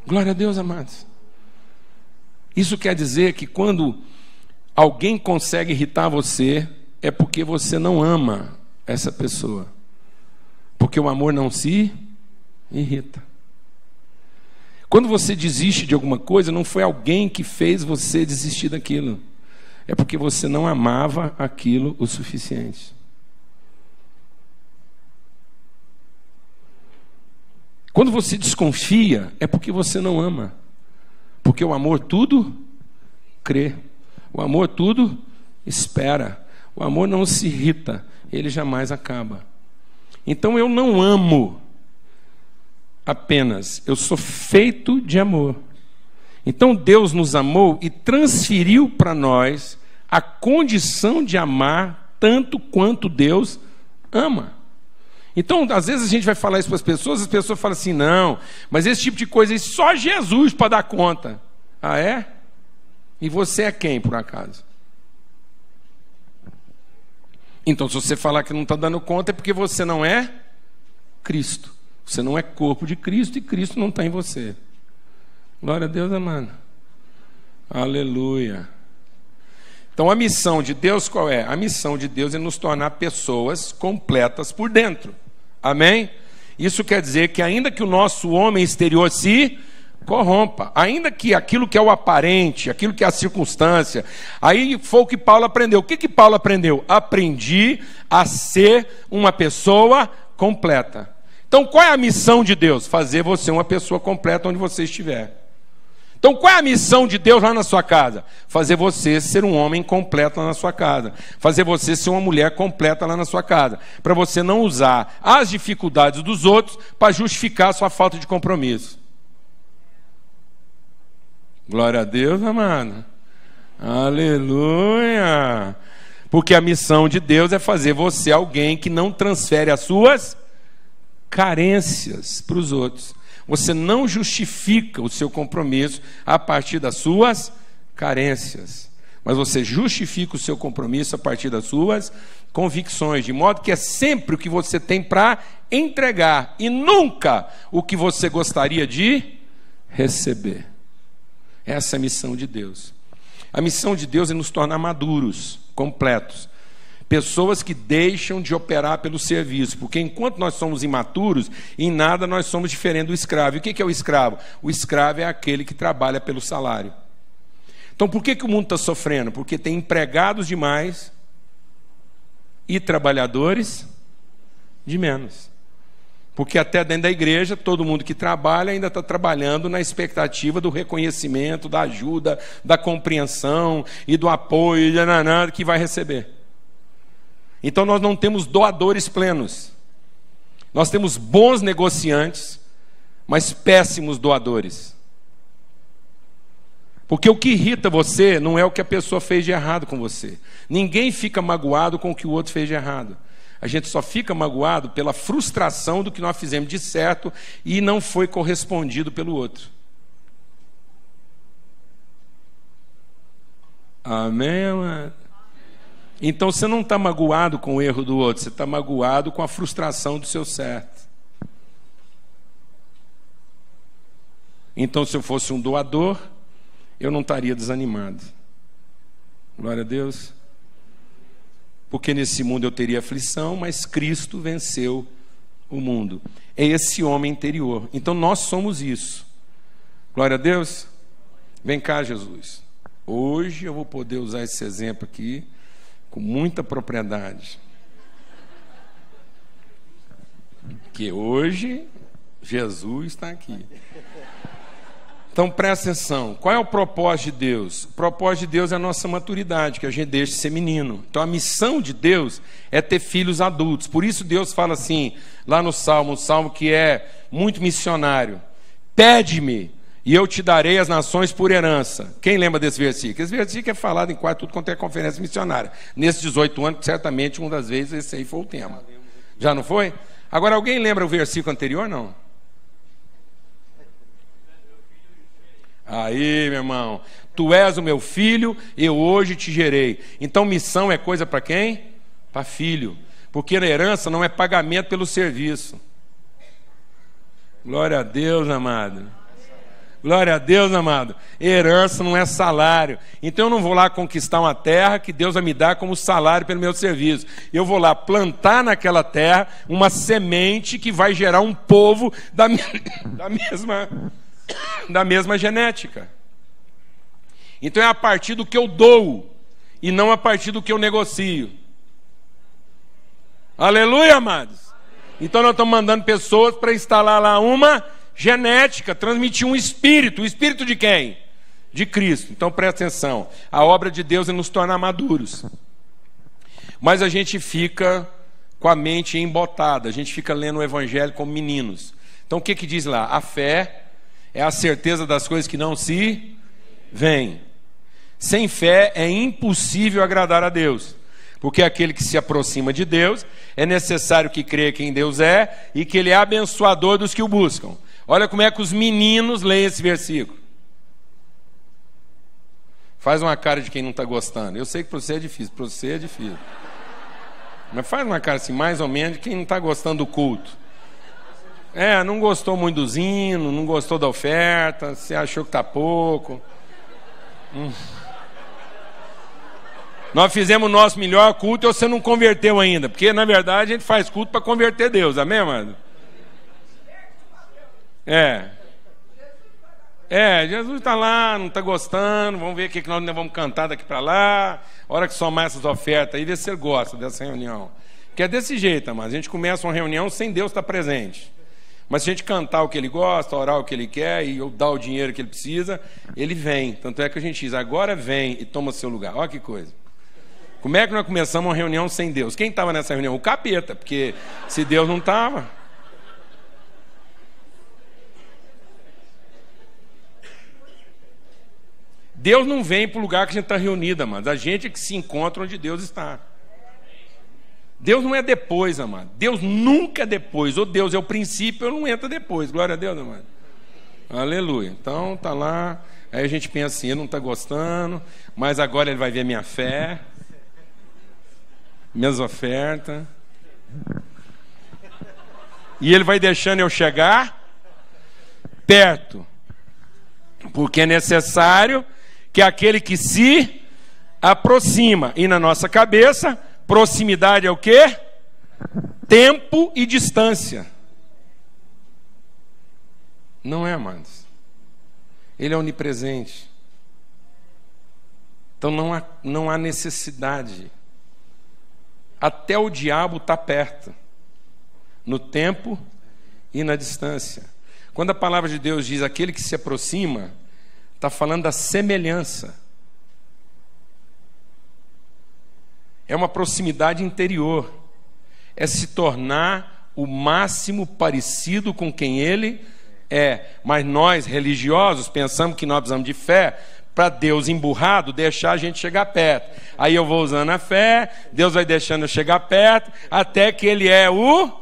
Glória a Deus, amados. Isso quer dizer que quando alguém consegue irritar você, é porque você não ama essa pessoa. Porque o amor não se irrita. Quando você desiste de alguma coisa, não foi alguém que fez você desistir daquilo. É porque você não amava aquilo o suficiente. Quando você desconfia, é porque você não ama. Porque o amor tudo crê. O amor tudo espera. O amor não se irrita. Ele jamais acaba. Então eu não amo apenas. Eu sou feito de amor. Então Deus nos amou e transferiu para nós a condição de amar tanto quanto Deus ama. Então, às vezes a gente vai falar isso para as pessoas falam assim, não, mas esse tipo de coisa aí só Jesus para dar conta. Ah, é? E você é quem, por acaso? Então, se você falar que não está dando conta, é porque você não é Cristo. Você não é corpo de Cristo e Cristo não está em você. Glória a Deus, amado. Aleluia. Então, a missão de Deus qual é? A missão de Deus é nos tornar pessoas completas por dentro. Amém? Isso quer dizer que ainda que o nosso homem exterior se corrompa, ainda que aquilo que é o aparente, aquilo que é a circunstância, aí foi o que Paulo aprendeu. O que Paulo aprendeu? Aprendi a ser uma pessoa completa. Então, qual é a missão de Deus? Fazer você uma pessoa completa onde você estiver. Então, qual é a missão de Deus lá na sua casa? Fazer você ser um homem completo lá na sua casa. Fazer você ser uma mulher completa lá na sua casa. Para você não usar as dificuldades dos outros para justificar a sua falta de compromisso. Glória a Deus, amado. Aleluia. Porque a missão de Deus é fazer você alguém que não transfere as suas carências para os outros. Você não justifica o seu compromisso a partir das suas carências, mas você justifica o seu compromisso a partir das suas convicções, de modo que é sempre o que você tem para entregar e nunca o que você gostaria de receber. Essa é a missão de Deus. A missão de Deus é nos tornar maduros, completos. Pessoas que deixam de operar pelo serviço, porque enquanto nós somos imaturos, em nada nós somos diferentes do escravo. E o que é o escravo? O escravo é aquele que trabalha pelo salário. Então por que o mundo está sofrendo? Porque tem empregados demais e trabalhadores de menos. Porque até dentro da igreja, todo mundo que trabalha ainda está trabalhando na expectativa do reconhecimento, da ajuda, da compreensão e do apoio que vai receber. Então nós não temos doadores plenos. Nós temos bons negociantes, mas péssimos doadores. Porque o que irrita você não é o que a pessoa fez de errado com você. Ninguém fica magoado com o que o outro fez de errado. A gente só fica magoado pela frustração do que nós fizemos de certo e não foi correspondido pelo outro. Amém, amado? Então você não está magoado com o erro do outro, você está magoado com a frustração do seu certo. Então, se eu fosse um doador, eu não estaria desanimado. Glória a Deus. Porque nesse mundo eu teria aflição, mas Cristo venceu o mundo. É esse homem interior. Então nós somos isso. Glória a Deus. Vem cá, Jesus. Hoje eu vou poder usar esse exemplo aqui com muita propriedade. Porque hoje Jesus está aqui. Então presta atenção, qual é o propósito de Deus? O propósito de Deus é a nossa maturidade, que a gente deixe de ser menino. Então a missão de Deus é ter filhos adultos. Por isso Deus fala assim, lá no Salmo, um salmo que é muito missionário: pede-me e eu te darei as nações por herança. Quem lembra desse versículo? Esse versículo é falado em quase tudo quanto é conferência missionária. Nesses 18 anos, certamente, uma das vezes, esse aí foi o tema. Já não foi? Agora, alguém lembra o versículo anterior, não? Aí, meu irmão, tu és o meu filho, eu hoje te gerei. Então missão é coisa para quem? Para filho. Porque a herança não é pagamento pelo serviço. Glória a Deus, amado. Glória a Deus, amado. Herança não é salário. Então eu não vou lá conquistar uma terra que Deus vai me dar como salário pelo meu serviço. Eu vou lá plantar naquela terra uma semente que vai gerar um povo da mesma genética. Então é a partir do que eu dou e não a partir do que eu negocio. Aleluia, amados. Então nós estamos mandando pessoas para instalar lá uma genética, transmitir um espírito. O espírito de quem? De Cristo. Então presta atenção, a obra de Deus é nos tornar maduros. Mas a gente fica com a mente embotada, a gente fica lendo o evangelho como meninos. Então o que diz lá? A fé é a certeza das coisas que não se veem. Sem fé é impossível agradar a Deus, porque aquele que se aproxima de Deus é necessário que creia quem Deus é e que Ele é abençoador dos que o buscam. Olha como é que os meninos leem esse versículo. Faz uma cara de quem não está gostando. Eu sei que para você é difícil, para você é difícil. Mas faz uma cara assim, mais ou menos, de quem não está gostando do culto. Não gostou muito do hino, não gostou da oferta, você achou que está pouco. Nós fizemos o nosso melhor culto e você não converteu ainda, porque na verdade a gente faz culto para converter Deus, amém, amado? Jesus está lá, não está gostando, vamos ver o que nós vamos cantar daqui para lá, a hora que somar essas ofertas aí, vê se ele gosta dessa reunião. Porque é desse jeito, amado, a gente começa uma reunião sem Deus estar presente. Mas se a gente cantar o que ele gosta, orar o que ele quer e eu dar o dinheiro que ele precisa, ele vem. Tanto é que a gente diz, agora vem e toma seu lugar. Olha que coisa. Como é que nós começamos uma reunião sem Deus? Quem estava nessa reunião? O capeta, porque se Deus não estava... Deus não vem para o lugar que a gente está reunido, amados. A gente é que se encontra onde Deus está. Deus não é depois, amado. Deus nunca é depois. Ou Deus é o princípio, ou não entra depois. Glória a Deus, amado. Aleluia. Então, tá lá. Aí a gente pensa assim, ele não está gostando, mas agora ele vai ver minha fé, minhas ofertas. E ele vai deixando eu chegar perto. Porque é necessário que aquele que se aproxima. E na nossa cabeça... proximidade é o quê? Tempo e distância. Não é, amados. Ele é onipresente. Então não há necessidade. Até o diabo está perto. No tempo e na distância. Quando a palavra de Deus diz aquele que se aproxima, está falando da semelhança. É uma proximidade interior. É se tornar o máximo parecido com quem ele é. Mas nós, religiosos, pensamos que nós precisamos de fé para Deus emburrado deixar a gente chegar perto. Aí eu vou usando a fé, Deus vai deixando eu chegar perto, até que Ele é o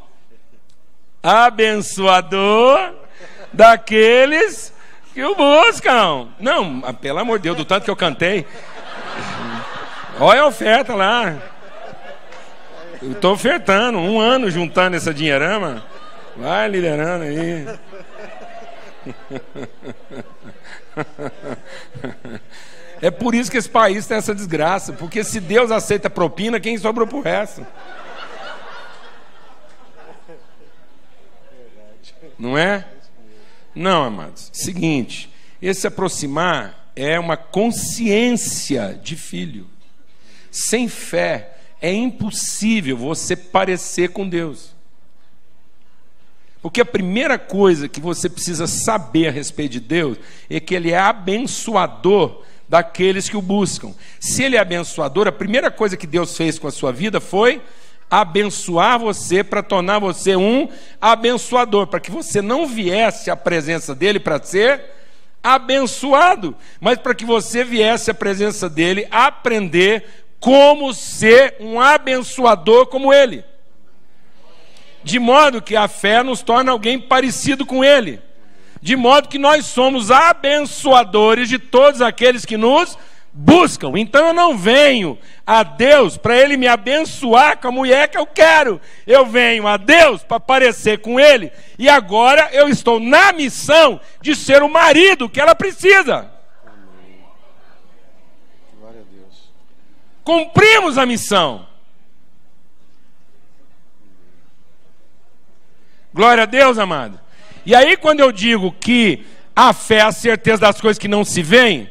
abençoador daqueles que o buscam. Não, pelo amor de Deus, do tanto que eu cantei... Olha a oferta lá. Eu estou ofertando, 1 ano juntando essa dinheirama. Vai liderando aí. É por isso que esse país tem essa desgraça. Porque se Deus aceita propina, quem sobrou pro resto? Não é? Não, amados. Seguinte, esse aproximar é uma consciência de filho. Sem fé é impossível você parecer com Deus. Porque a primeira coisa que você precisa saber a respeito de Deus é que Ele é abençoador daqueles que o buscam. Se Ele é abençoador, a primeira coisa que Deus fez com a sua vida foi abençoar você, para tornar você um abençoador, para que você não viesse à presença dEle para ser abençoado, mas para que você viesse à presença dEle aprender como ser um abençoador como Ele. De modo que a fé nos torna alguém parecido com Ele. De modo que nós somos abençoadores de todos aqueles que nos buscam. Então eu não venho a Deus para Ele me abençoar com a mulher que eu quero. Eu venho a Deus para parecer com Ele. E agora eu estou na missão de ser o marido que ela precisa. Glória a Deus. Cumprimos a missão. Glória a Deus, amado. E aí quando eu digo que a fé é a certeza das coisas que não se veem,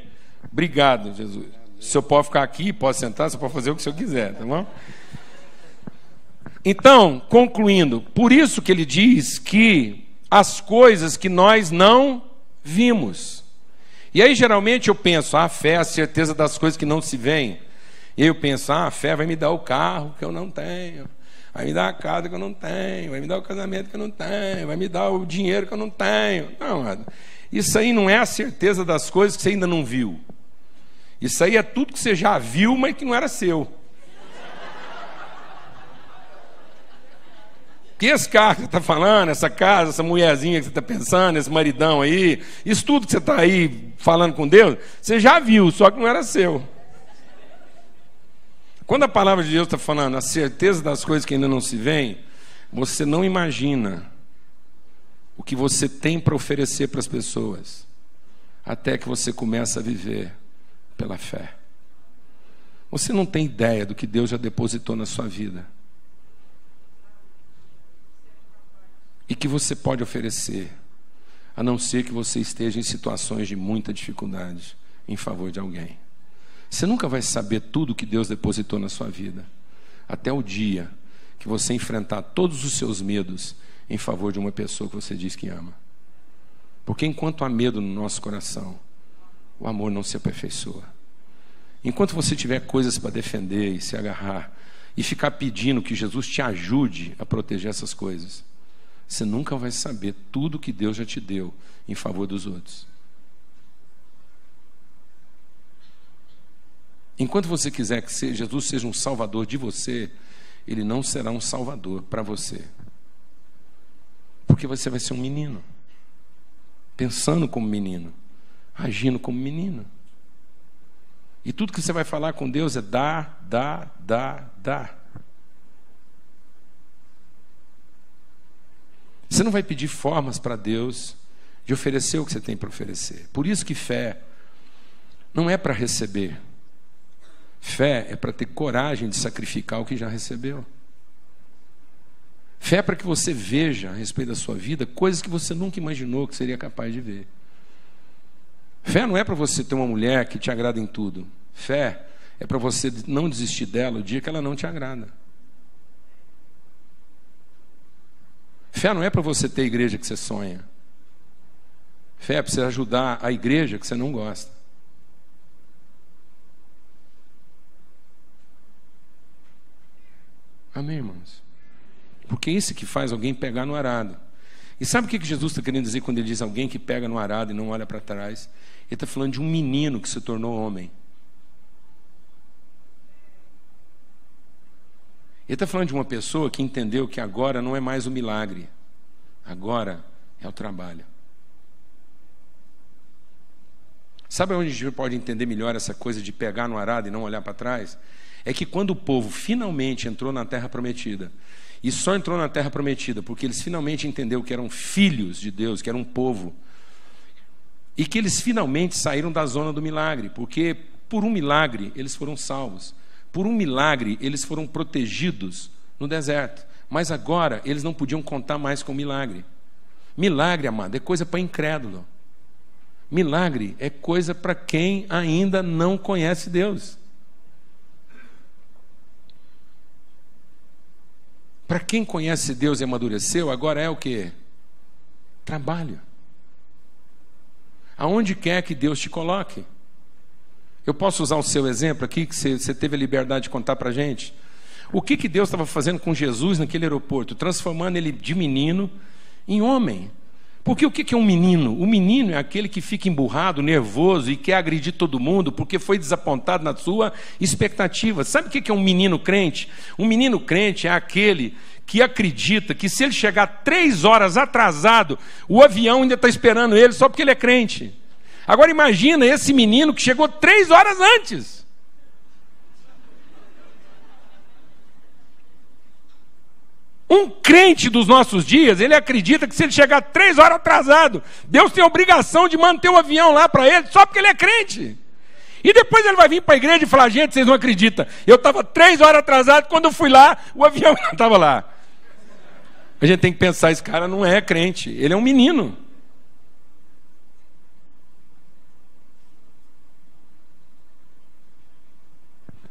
obrigado, Jesus. O senhor pode ficar aqui, pode sentar, você pode fazer o que o senhor quiser, tá bom? Então, concluindo, por isso que ele diz que as coisas que nós não vimos. E aí geralmente eu penso, a fé é a certeza das coisas que não se veem. E aí eu penso, a fé vai me dar o carro que eu não tenho, vai me dar a casa que eu não tenho, vai me dar o casamento que eu não tenho, vai me dar o dinheiro que eu não tenho. Não, isso aí não é a certeza das coisas que você ainda não viu. Isso aí é tudo que você já viu, mas que não era seu. Que esse carro que você está falando, essa casa, essa mulherzinha que você está pensando, esse maridão aí, isso tudo que você está aí falando com Deus, você já viu, só que não era seu. Quando a palavra de Deus está falando a certeza das coisas que ainda não se veem, você não imagina o que você tem para oferecer para as pessoas, até que você começa a viver pela fé. Você não tem ideia do que Deus já depositou na sua vida e que você pode oferecer, a não ser que você esteja em situações de muita dificuldade em favor de alguém. Você nunca vai saber tudo que Deus depositou na sua vida, até o dia que você enfrentar todos os seus medos em favor de uma pessoa que você diz que ama. Porque enquanto há medo no nosso coração, o amor não se aperfeiçoa. Enquanto você tiver coisas para defender e se agarrar, e ficar pedindo que Jesus te ajude a proteger essas coisas, você nunca vai saber tudo que Deus já te deu em favor dos outros. Enquanto você quiser que Jesus seja um salvador de você, Ele não será um salvador para você. Porque você vai ser um menino, pensando como menino, agindo como menino. E tudo que você vai falar com Deus é dar, dar, dar, dar. Você não vai pedir formas para Deus de oferecer o que você tem para oferecer. Por isso que fé não é para receber. Fé é para ter coragem de sacrificar o que já recebeu. Fé é para que você veja a respeito da sua vida coisas que você nunca imaginou que seria capaz de ver. Fé não é para você ter uma mulher que te agrada em tudo. Fé é para você não desistir dela o dia que ela não te agrada. Fé não é para você ter a igreja que você sonha. Fé é para você ajudar a igreja que você não gosta. Amém, irmãos? Porque é isso que faz alguém pegar no arado. E sabe o que Jesus está querendo dizer quando ele diz alguém que pega no arado e não olha para trás? Ele está falando de um menino que se tornou homem. Ele está falando de uma pessoa que entendeu que agora não é mais o milagre, agora é o trabalho. Sabe onde a gente pode entender melhor essa coisa de pegar no arado e não olhar para trás? É que quando o povo finalmente entrou na Terra Prometida, e só entrou na Terra Prometida porque eles finalmente entenderam que eram filhos de Deus, que eram um povo, e que eles finalmente saíram da zona do milagre, porque por um milagre eles foram salvos, por um milagre eles foram protegidos no deserto, mas agora eles não podiam contar mais com milagre. Milagre, amado, é coisa para incrédulo. Milagre é coisa para quem ainda não conhece Deus. Para quem conhece Deus e amadureceu, agora é o quê? Trabalho. Aonde quer que Deus te coloque. Eu posso usar o seu exemplo aqui, que você teve a liberdade de contar para a gente? O que Deus estava fazendo com Jesus naquele aeroporto? Transformando ele de menino em homem. Porque o que é um menino? O menino é aquele que fica emburrado, nervoso e quer agredir todo mundo porque foi desapontado na sua expectativa. Sabe o que é um menino crente? Um menino crente é aquele que acredita que se ele chegar 3 horas atrasado, o avião ainda está esperando ele só porque ele é crente. Agora imagina esse menino que chegou 3 horas antes. Um crente dos nossos dias, ele acredita que se ele chegar 3 horas atrasado, Deus tem a obrigação de manter o avião lá para ele, só porque ele é crente. E depois ele vai vir para a igreja e falar: gente, vocês não acreditam, eu estava 3 horas atrasado, quando eu fui lá, o avião não estava lá. A gente tem que pensar, esse cara não é crente, ele é um menino.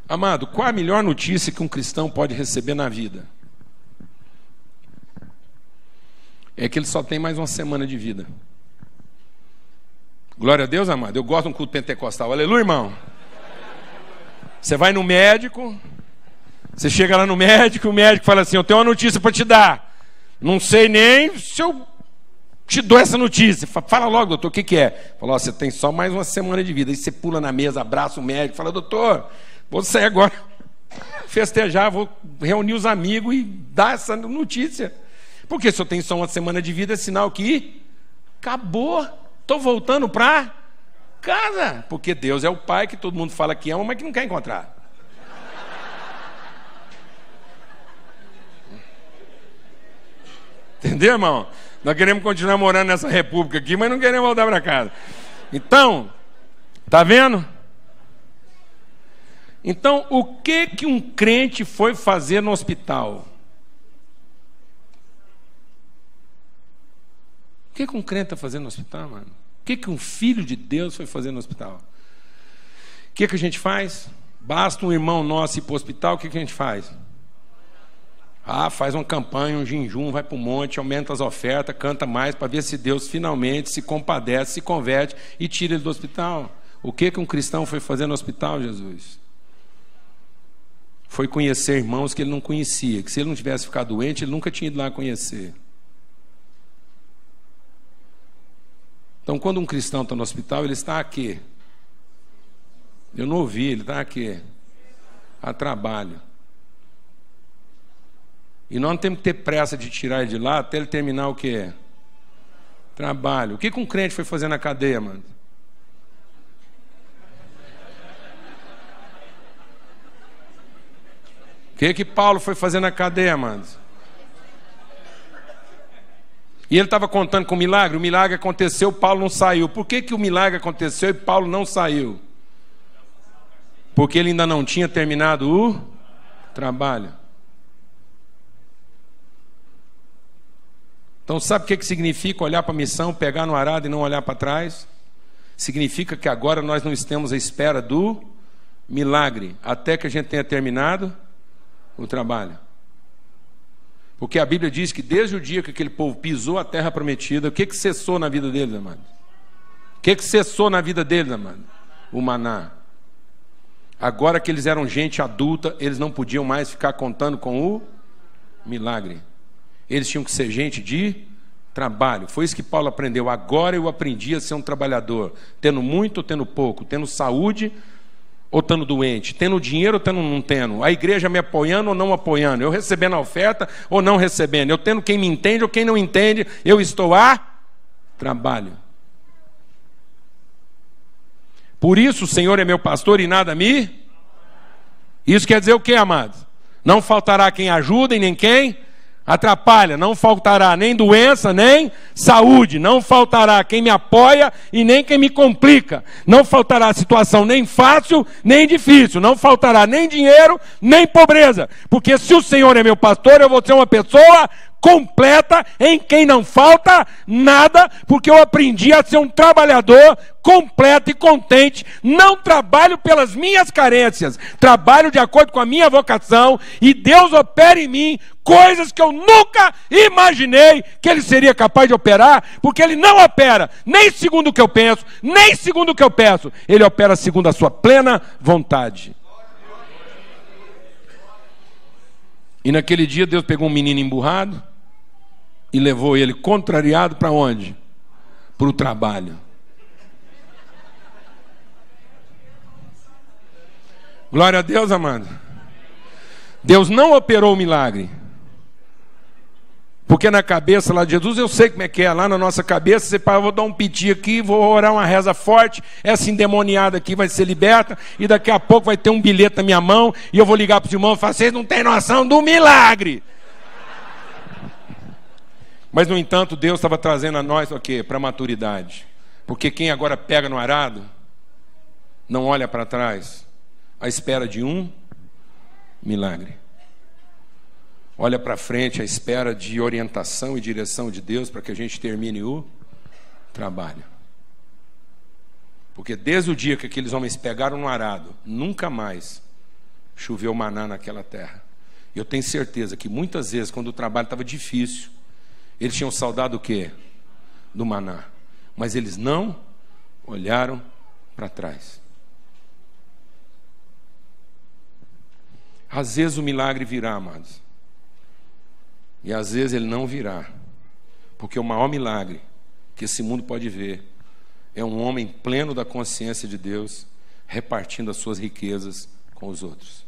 Amado, qual a melhor notícia que um cristão pode receber na vida? É que ele só tem mais uma semana de vida. Glória a Deus, amado. Eu gosto de um culto pentecostal. Aleluia, irmão. Você vai no médico, você chega lá no médico, o médico fala assim: eu tenho uma notícia para te dar. Não sei nem se eu te dou essa notícia. Fala logo, doutor, o que é? Fala: você tem só mais uma semana de vida. Aí você pula na mesa, abraça o médico, fala: doutor, vou sair agora, festejar, vou reunir os amigos e dar essa notícia. Porque se eu tenho só uma semana de vida, é sinal que acabou. Estou voltando para casa. Porque Deus é o Pai que todo mundo fala que ama, mas que não quer encontrar. Entendeu, irmão? Nós queremos continuar morando nessa república aqui, mas não queremos voltar para casa. Então, tá vendo? Então, o que um crente foi fazer no hospital? O que um crente está fazendo no hospital, mano? O que um filho de Deus foi fazer no hospital? O que a gente faz? Basta um irmão nosso ir para o hospital, o que a gente faz? Faz uma campanha, um jejum, vai para o monte, aumenta as ofertas, canta mais, para ver se Deus finalmente se compadece, se converte e tira ele do hospital. O que um cristão foi fazer no hospital, Jesus? Foi conhecer irmãos que ele não conhecia, que se ele não tivesse ficado doente, ele nunca tinha ido lá conhecer. Então, quando um cristão está no hospital, ele está aqui. Eu não ouvi, ele está aqui. A trabalho. E nós não temos que ter pressa de tirar ele de lá até ele terminar o quê? Trabalho. O que um crente foi fazer na cadeia, mano? O que Paulo foi fazer na cadeia, mano? E ele estava contando com o milagre aconteceu, Paulo não saiu. Por que o milagre aconteceu e Paulo não saiu? Porque ele ainda não tinha terminado o trabalho. Então sabe o que significa olhar para a missão, pegar no arado e não olhar para trás? Significa que agora nós não estamos à espera do milagre, até que a gente tenha terminado o trabalho. Porque a Bíblia diz que desde o dia que aquele povo pisou a terra prometida, o que cessou na vida deles, amado? O que cessou na vida deles, amado? O maná. Agora que eles eram gente adulta, eles não podiam mais ficar contando com o milagre. Eles tinham que ser gente de trabalho. Foi isso que Paulo aprendeu. Agora eu aprendi a ser um trabalhador, tendo muito ou tendo pouco, tendo saúde ou estando doente, tendo dinheiro ou não tendo, a igreja me apoiando ou não apoiando, eu recebendo a oferta ou não recebendo, eu tendo quem me entende ou quem não entende, eu estou a trabalho. Por isso o Senhor é meu pastor e nada me... Isso quer dizer o que, amados? Não faltará quem ajuda e nem quem atrapalha, não faltará nem doença, nem saúde, não faltará quem me apoia e nem quem me complica, não faltará situação nem fácil, nem difícil, não faltará nem dinheiro, nem pobreza, porque se o Senhor é meu pastor, eu vou ser uma pessoa completa, em quem não falta nada, porque eu aprendi a ser um trabalhador completo e contente. Não trabalho pelas minhas carências, trabalho de acordo com a minha vocação, e Deus opera em mim coisas que eu nunca imaginei que Ele seria capaz de operar, porque Ele não opera nem segundo o que eu penso, nem segundo o que eu peço. Ele opera segundo a sua plena vontade. E naquele dia Deus pegou um menino emburrado e levou ele contrariado para onde? Para o trabalho. Glória a Deus, amado. Deus não operou o milagre, porque na cabeça lá de Jesus, eu sei como é que é, lá na nossa cabeça, você fala, vou dar um piti aqui, vou orar uma reza forte, essa endemoniada aqui vai ser liberta, e daqui a pouco vai ter um bilhete na minha mão, e eu vou ligar para os irmãos e falar, vocês não têm noção do milagre. Mas, no entanto, Deus estava trazendo a nós o quê? Para a maturidade. Porque quem agora pega no arado, não olha para trás, à espera de um milagre. Olha para frente à espera de orientação e direção de Deus para que a gente termine o trabalho. Porque desde o dia que aqueles homens pegaram no arado, nunca mais choveu maná naquela terra. E eu tenho certeza que muitas vezes, quando o trabalho estava difícil, eles tinham saudade do quê? Do maná. Mas eles não olharam para trás. Às vezes o milagre virá, amados. E às vezes ele não virá. Porque o maior milagre que esse mundo pode ver é um homem pleno da consciência de Deus, repartindo as suas riquezas com os outros.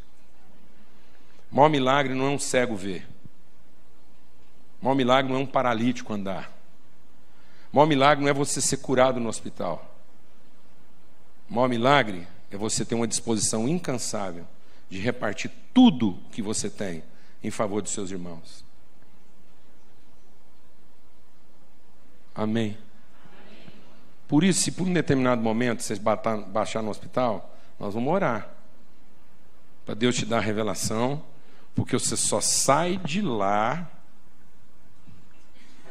O maior milagre não é um cego ver. O maior milagre não é um paralítico andar. O maior milagre não é você ser curado no hospital. O maior milagre é você ter uma disposição incansável de repartir tudo que você tem em favor dos seus irmãos. Amém? Por isso, se por um determinado momento vocês baixar no hospital, nós vamos orar para Deus te dar a revelação, porque você só sai de lá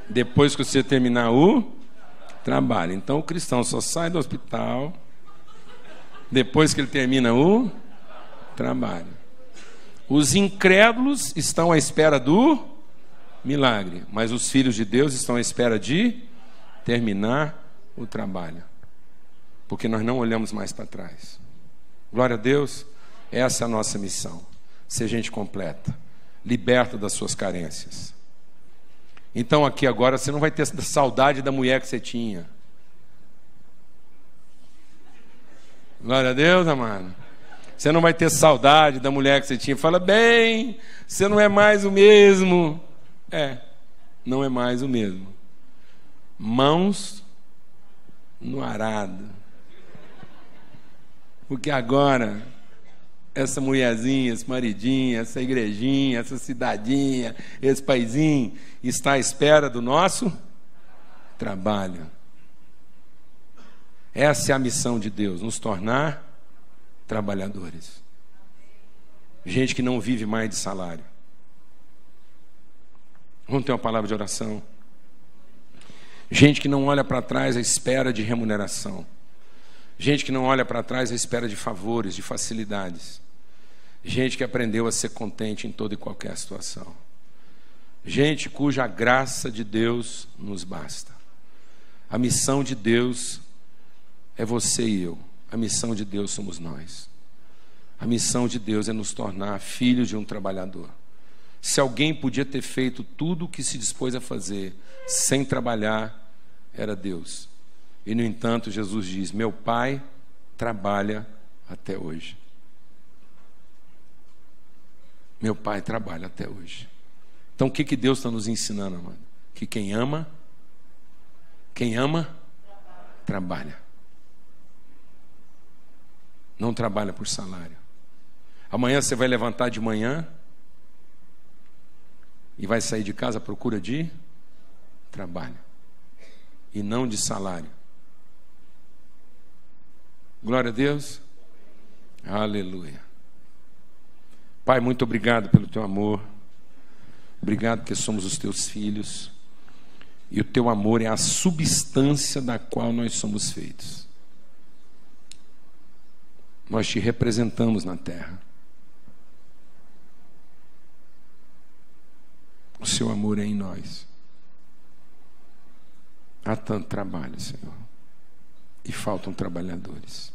depois que você terminar o trabalho. Então o cristão só sai do hospital depois que ele termina o trabalho. Os incrédulos estão à espera do milagre, mas os filhos de Deus estão à espera de terminar o trabalho, porque nós não olhamos mais para trás. Glória a Deus. Essa é a nossa missão: ser gente completa, liberta das suas carências. Então aqui agora você não vai ter saudade da mulher que você tinha. Glória a Deus, amado. Você não vai ter saudade da mulher que você tinha. Fala bem, você não é mais o mesmo. Não é mais o mesmo. Mãos no arado. Porque agora essa mulherzinha, esse maridinho, essa igrejinha, essa cidadinha, esse paizinho está à espera do nosso trabalho. Essa é a missão de Deus, nos tornar trabalhadores. Gente que não vive mais de salário. Vamos ter uma palavra de oração. Gente que não olha para trás à espera de remuneração. Gente que não olha para trás à espera de favores, de facilidades. Gente que aprendeu a ser contente em toda e qualquer situação. Gente cuja graça de Deus nos basta. A missão de Deus é você e eu. A missão de Deus somos nós. A missão de Deus é nos tornar filhos de um trabalhador. Se alguém podia ter feito tudo o que se dispôs a fazer sem trabalhar, era Deus. E, no entanto, Jesus diz: meu Pai trabalha até hoje. Meu Pai trabalha até hoje. Então, o que Deus está nos ensinando, amado? Que quem ama, trabalha. Não trabalha por salário. Amanhã você vai levantar de manhã e vai sair de casa à procura de trabalho e não de salário. Glória a Deus. Aleluia. Pai, muito obrigado pelo teu amor. Obrigado porque somos os teus filhos. E o teu amor é a substância da qual nós somos feitos. Nós te representamos na terra. O seu amor é em nós. Há tanto trabalho, Senhor. E faltam trabalhadores.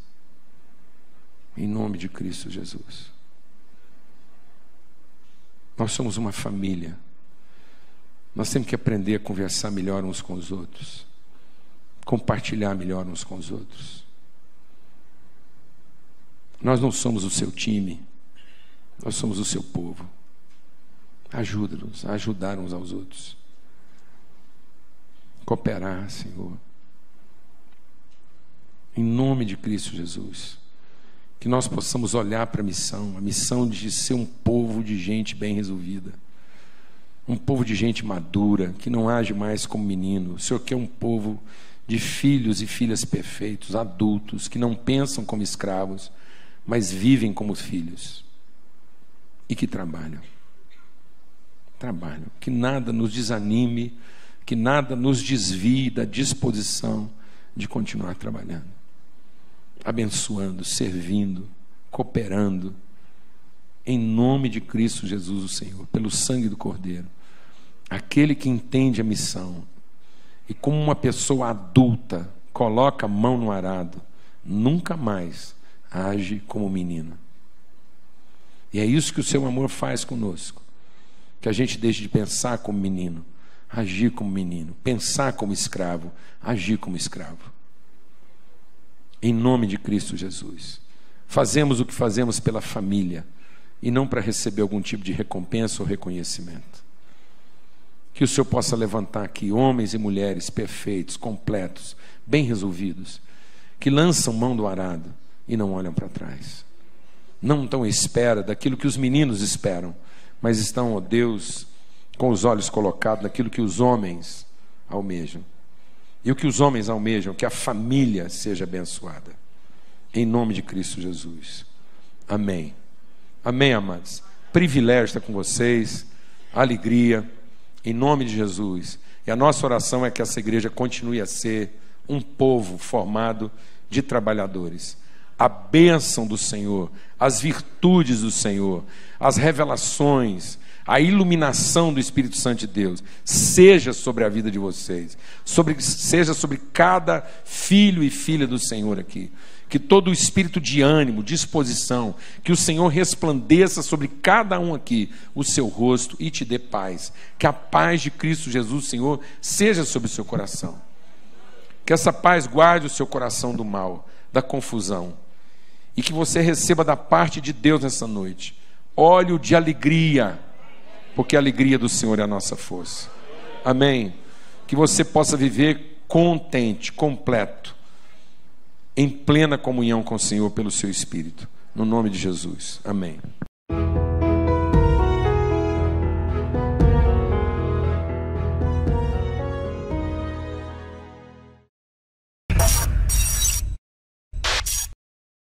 Em nome de Cristo Jesus. Nós somos uma família. Nós temos que aprender a conversar melhor uns com os outros. Compartilhar melhor uns com os outros. Nós não somos o seu time. Nós somos o seu povo. Ajuda-nos a ajudar uns aos outros. Cooperar, Senhor. Em nome de Cristo Jesus. Que nós possamos olhar para a missão de ser um povo de gente bem resolvida. Um povo de gente madura, que não age mais como menino. O Senhor quer um povo de filhos e filhas perfeitos, adultos, que não pensam como escravos, mas vivem como filhos. E que trabalham. Que nada nos desanime, que nada nos desvie da disposição de continuar trabalhando, abençoando, servindo, cooperando, em nome de Cristo Jesus, o Senhor, pelo sangue do Cordeiro. Aquele que entende a missão e como uma pessoa adulta coloca a mão no arado, nunca mais age como menino. E é isso que o seu amor faz conosco. Que a gente deixe de pensar como menino, agir como menino, pensar como escravo, agir como escravo. Em nome de Cristo Jesus. Fazemos o que fazemos pela família e não para receber algum tipo de recompensa ou reconhecimento. Que o Senhor possa levantar aqui homens e mulheres perfeitos, completos, bem resolvidos, que lançam mão do arado e não olham para trás. Não estão à espera daquilo que os meninos esperam, mas estão, ó Deus, com os olhos colocados naquilo que os homens almejam. E o que os homens almejam, que a família seja abençoada. Em nome de Cristo Jesus. Amém. Amém, amados. Privilégio estar com vocês. Alegria. Em nome de Jesus. E a nossa oração é que essa igreja continue a ser um povo formado de trabalhadores. A bênção do Senhor, as virtudes do Senhor, as revelações, a iluminação do Espírito Santo de Deus, seja sobre a vida de vocês, seja sobre cada filho e filha do Senhor aqui. Que todo o espírito de ânimo, disposição, que o Senhor resplandeça sobre cada um aqui o seu rosto e te dê paz. Que a paz de Cristo Jesus, Senhor, seja sobre o seu coração. Que essa paz guarde o seu coração do mal, da confusão. E que você receba da parte de Deus nessa noite óleo de alegria, porque a alegria do Senhor é a nossa força. Amém. Que você possa viver contente, completo, em plena comunhão com o Senhor pelo seu Espírito. No nome de Jesus. Amém.